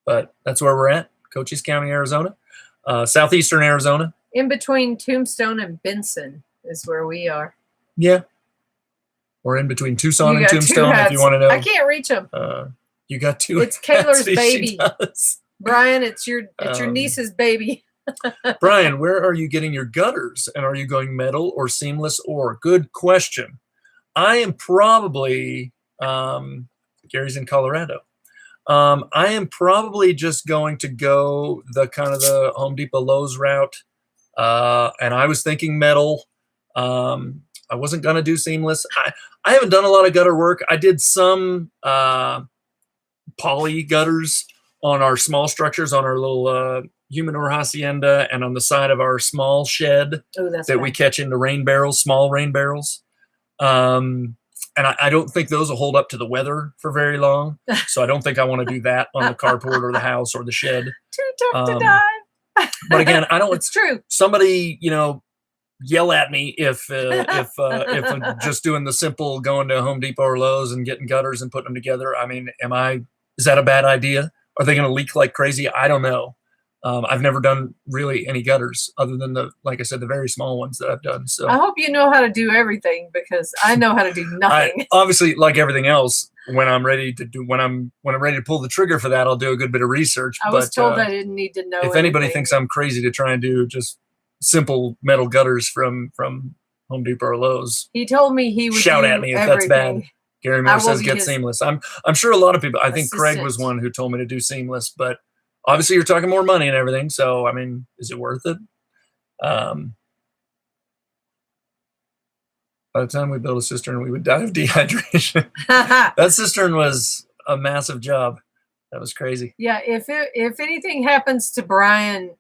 but that's where we're at. Cochise County, Arizona. Southeastern Arizona.
In between Tombstone and Benson is where we are.
Yeah. We're in between Tucson and Tombstone, if you want to know.
I can't reach them.
You got 2.
It's Kaylor's baby. Brian, it's your niece's baby.
Brian, where are you getting your gutters? And are you going metal or seamless or? Good question. I am probably, Gary's in Colorado. I am probably just going to go the Home Depot Lowe's route. And I was thinking metal. I wasn't going to do seamless. I haven't done a lot of gutter work. I did some poly gutters on our small structures, on our little Humidor Hacienda, and on the side of our small shed we catch into rain barrels, small rain barrels. And I don't think those will hold up to the weather for very long. So I don't think I want to do that on the carport or the house or the shed.
Too tough to die.
But again, I don't.
It's true.
Somebody, yell at me if I'm just doing the simple going to Home Depot or Lowe's and getting gutters and putting them together. I mean, is that a bad idea? Are they going to leak like crazy? I don't know. I've never done really any gutters other than like I said, the very small ones that I've done. So
I hope you know how to do everything, because I know how to do nothing.
Obviously, like everything else, when I'm ready to pull the trigger for that, I'll do a good bit of research.
I was told I didn't need to know.
If anybody thinks I'm crazy to try and do just simple metal gutters from Home Depot or Lowe's,
he told me he would
shout at me if that's bad. Gary Moore says get seamless. I'm sure a lot of people. I think Craig was one who told me to do seamless, but obviously you're talking more money and everything. So I mean, is it worth it? By the time we built a cistern, we would die of dehydration. That cistern was a massive job. That was crazy.
Yeah, if anything happens to Brian,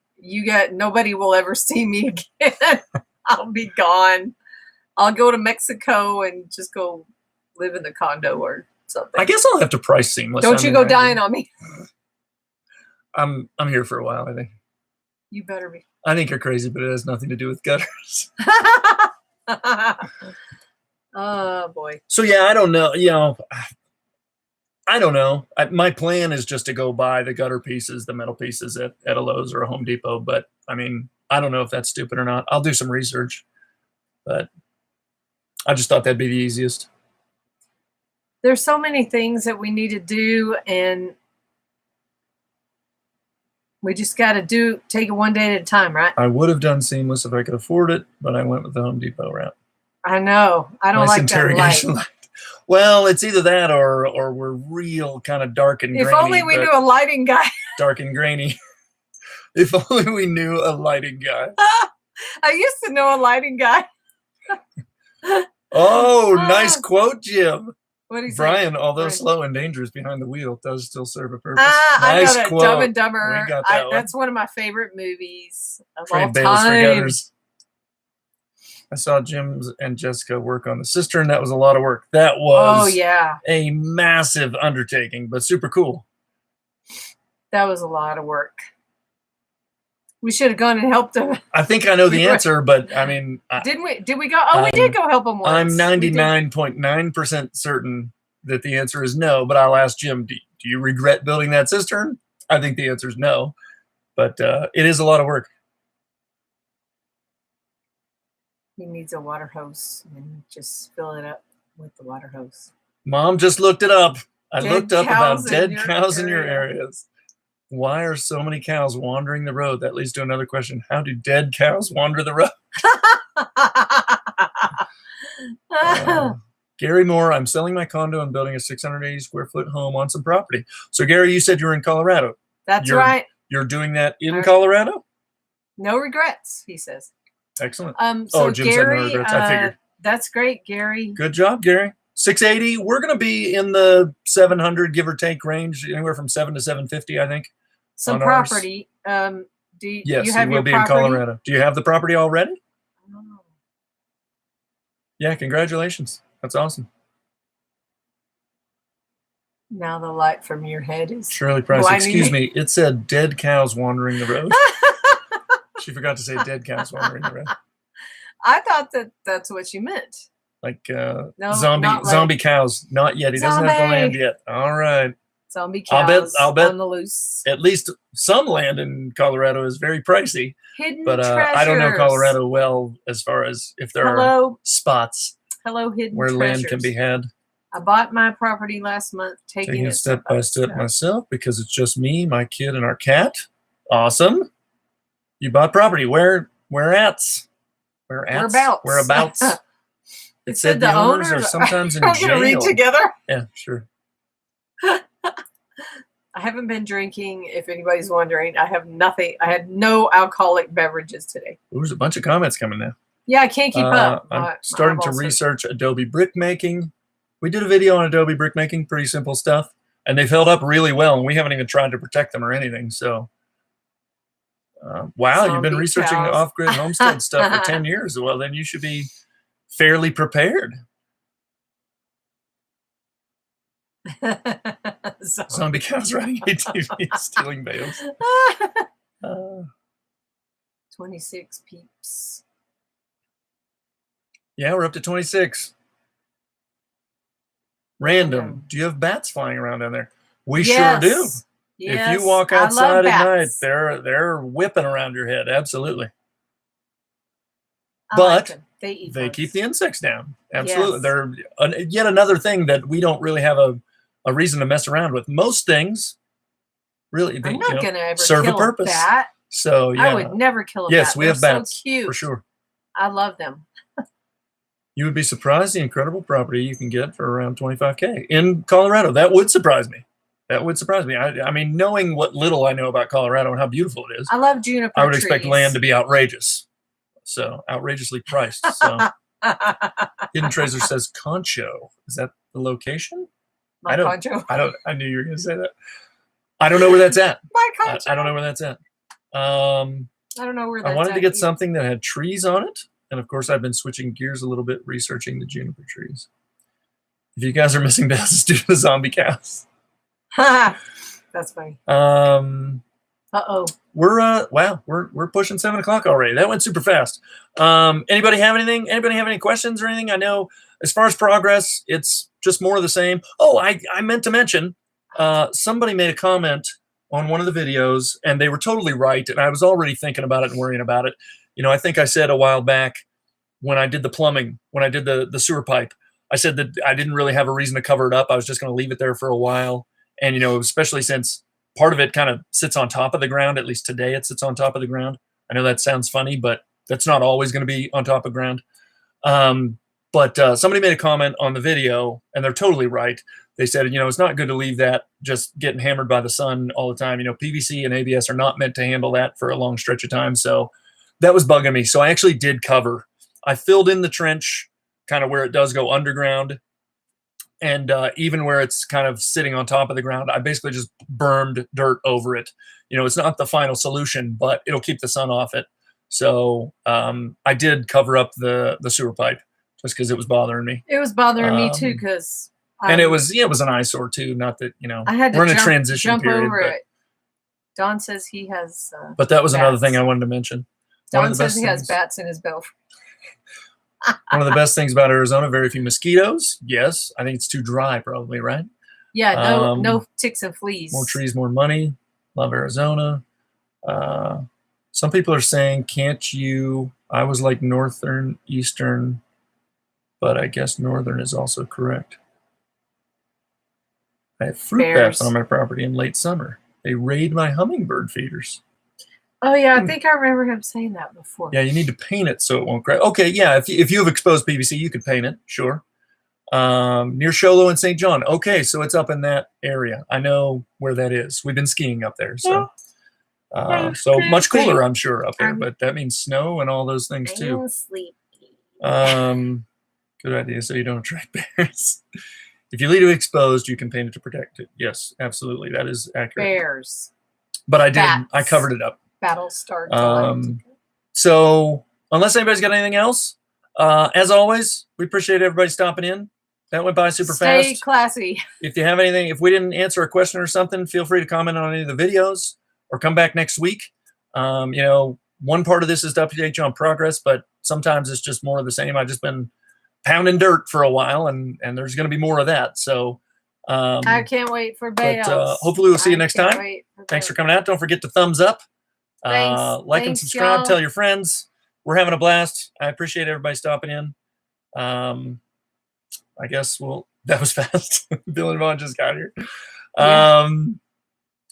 nobody will ever see me again. I'll be gone. I'll go to Mexico and just go live in the condo or something.
I guess I'll have to price seamless.
Don't you go dying on me.
I'm here for a while, I think.
You better be.
I think you're crazy, but it has nothing to do with gutters.
Oh boy.
So yeah, I don't know. I don't know. My plan is just to go buy the gutter pieces, the metal pieces at a Lowe's or a Home Depot. But I mean, I don't know if that's stupid or not. I'll do some research, but I just thought that'd be the easiest.
There's so many things that we need to do, and we just got to take it one day at a time, right?
I would have done seamless if I could afford it, but I went with the Home Depot route.
I know. I don't like that light.
Well, it's either that or we're real kind of dark and grainy.
If only we knew a lighting guy.
Dark and grainy. If only we knew a lighting guy.
I used to know a lighting guy.
Oh, nice quote, Jim.
What do you say?
Brian, although slow and dangerous behind the wheel, does still serve a purpose.
I
Nice
know that.
quote.
Dumb and Dumber.
We got that one.
That's one of my favorite movies of
Trade
all
bales for
time.
gutters. I saw Jim and Jessica work on the cistern. That was a lot of work. That was a massive undertaking, but super cool.
That was a lot of work. We should have gone and helped them.
I think I know the answer, but I mean...
Didn't we? Did we go? Oh, we did go help them once.
I'm 99.9% certain that the answer is no, but I'll ask Jim, do you regret building that cistern? I think the answer is no, but it is a lot of work.
He needs a water hose and just fill it up with the water hose.
Mom just looked it up. I looked up about dead cows in your
area.
areas. Why are so many cows wandering the road? That leads to another question. How do dead cows wander the road? Gary Moore, I'm selling my condo and building a 680 square foot home on some property. So Gary, you said you were in Colorado.
That's right.
You're doing that in Colorado?
No regrets, he says.
Excellent.
So
Jim
Gary,
said no regrets. I figured.
That's great, Gary.
Good job, Gary. 680. We're going to be in the 700 give or take range, anywhere from 7 to 750, I think.
Some property. Do
yes,
you have
will
your
be
property?
in Colorado. Do you have the property already?
Oh.
Yeah, congratulations. That's awesome.
Now the light from your head is
Shirley Price, excuse me. It said dead cows wandering the road. She forgot to say dead cows wandering the road.
I thought that's what she meant.
Like
no,
zombie cows. Not yet. He doesn't have the land yet. All right.
Zombie cows
I'll bet
on the loose.
At least some land in Colorado is very pricey.
Hidden
but
treasures.
I don't know Colorado well as far as if there are spots
hidden
where
treasures.
land can be had.
I bought my property last month, taking it
step by step myself because it's just me, my kid, and our cat. Awesome. You bought property. Whereabouts? It said the owners are sometimes in jail.
We're gonna read together.
Yeah, sure.
I haven't been drinking. If anybody's wondering, I have nothing. I had no alcoholic beverages today.
There's a bunch of comments coming now.
Yeah, I can't keep up.
I'm starting to research Adobe brick making. We did a video on Adobe brick making, pretty simple stuff, and they've held up really well, and we haven't even tried to protect them or anything. So, wow, you've been researching off-grid homestead stuff for 10 years. Well, then you should be fairly prepared. Zombie cows riding ATVs, stealing bales.
26 peeps.
Yeah, we're up to 26. Random. Do you have bats flying around down there? We sure do.
Yes,
if you walk outside at night, they're whipping around your head. Absolutely. But they keep the insects down. Absolutely.
Yes.
They're yet another thing that we don't really have a reason to mess around with. Most things really
I'm not going to ever
serve
kill
a purpose.
Bat.
So yeah.
I would never kill a bat.
Yes, we have bats.
So cute.
For sure.
I love them.
You would be surprised the incredible property you can get for around $25K in Colorado. That would surprise me. That would surprise me. I mean, knowing what little I know about Colorado and how beautiful it is,
I love juniper
I would expect land to be outrageous. So outrageously priced. So Hidden Treasure says Concho. Is that the location?
Concho.
I knew you were going to say that. I don't know where that's at.
My Concho.
I don't know where that's at.
I don't know where that's at.
I wanted to get something that had trees on it. And of course, I've been switching gears a little bit, researching the juniper trees. If you guys are missing bales, it's due to the zombie cows.
That's funny. Uh-oh.
We're pushing 7 o'clock already. That went super fast. Anybody have anything? Anybody have any questions or anything? I know as far as progress, it's just more of the same. Oh, I meant to mention, somebody made a comment on one of the videos, and they were totally right. And I was already thinking about it and worrying about it. You know, I think I said a while back when I did the plumbing, when I did the sewer pipe, I said that I didn't really have a reason to cover it up. I was just going to leave it there for a while. And, you know, especially since part of it kind of sits on top of the ground, at least today it sits on top of the ground. I know that sounds funny, but that's not always going to be on top of ground. But somebody made a comment on the video, and they're totally right. They said, you know, it's not good to leave that just getting hammered by the sun all the time. You know, PVC and ABS are not meant to handle that for a long stretch of time. So that was bugging me. So I actually did cover. I filled in the trench kind of where it does go underground. And even where it's kind of sitting on top of the ground, I basically just bermed dirt over it. You know, it's not the final solution, but it'll keep the sun off it. So I did cover up the sewer pipe just because it was bothering me.
It was bothering me too, because
and it was an eyesore too. Not that, you know,
I had to
we're in a transition period.
Over it. Don says he has.
But that was another thing I wanted to mention.
Don says he has bats in his belfry.
One of the best things about Arizona, very few mosquitoes. Yes, I think it's too dry, probably, right?
Yeah, no ticks and fleas.
More trees, more money. Love Arizona. Some people are saying, can't you? I was like northern, eastern, but I guess northern is also correct. I have fruit bats on my property in late summer. They raid my hummingbird feeders.
Oh, yeah, I think I remember him saying that before.
Yeah, you need to paint it so it won't crack. Okay, yeah, if you have exposed PVC, you could paint it, sure. Near Sholo and St. John. Okay, so it's up in that area. I know where that is. We've been skiing up there, so so much cooler, I'm sure, up there. But that means snow and all those things too.
I'm sleepy.
Good idea. So you don't attract bears. If you leave it exposed, you can paint it to protect it. Yes, absolutely. That is accurate.
Bears.
But I did.
Bats.
I covered it up.
Battle starts.
So unless anybody's got anything else, as always, we appreciate everybody stopping in. That went by super fast.
Stay classy.
If you have anything, if we didn't answer a question or something, feel free to comment on any of the videos or come back next week. You know, one part of this is to update you on progress, but sometimes it's just more of the same. I've just been pounding dirt for a while, and there's going to be more of that. So
I can't wait for bales.
But hopefully we'll see you next time. Thanks for coming out. Don't forget to thumbs up. Like and subscribe. Tell your friends. We're having a blast. I appreciate everybody stopping in. I guess that was fast. Bill and Vaughn just got here.
Yeah.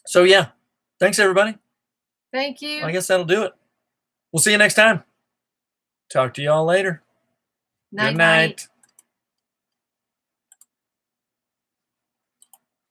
So yeah, thanks everybody.
Thank you.
I guess that'll do it. We'll see you next time. Talk to y'all later.
Night,
Good night.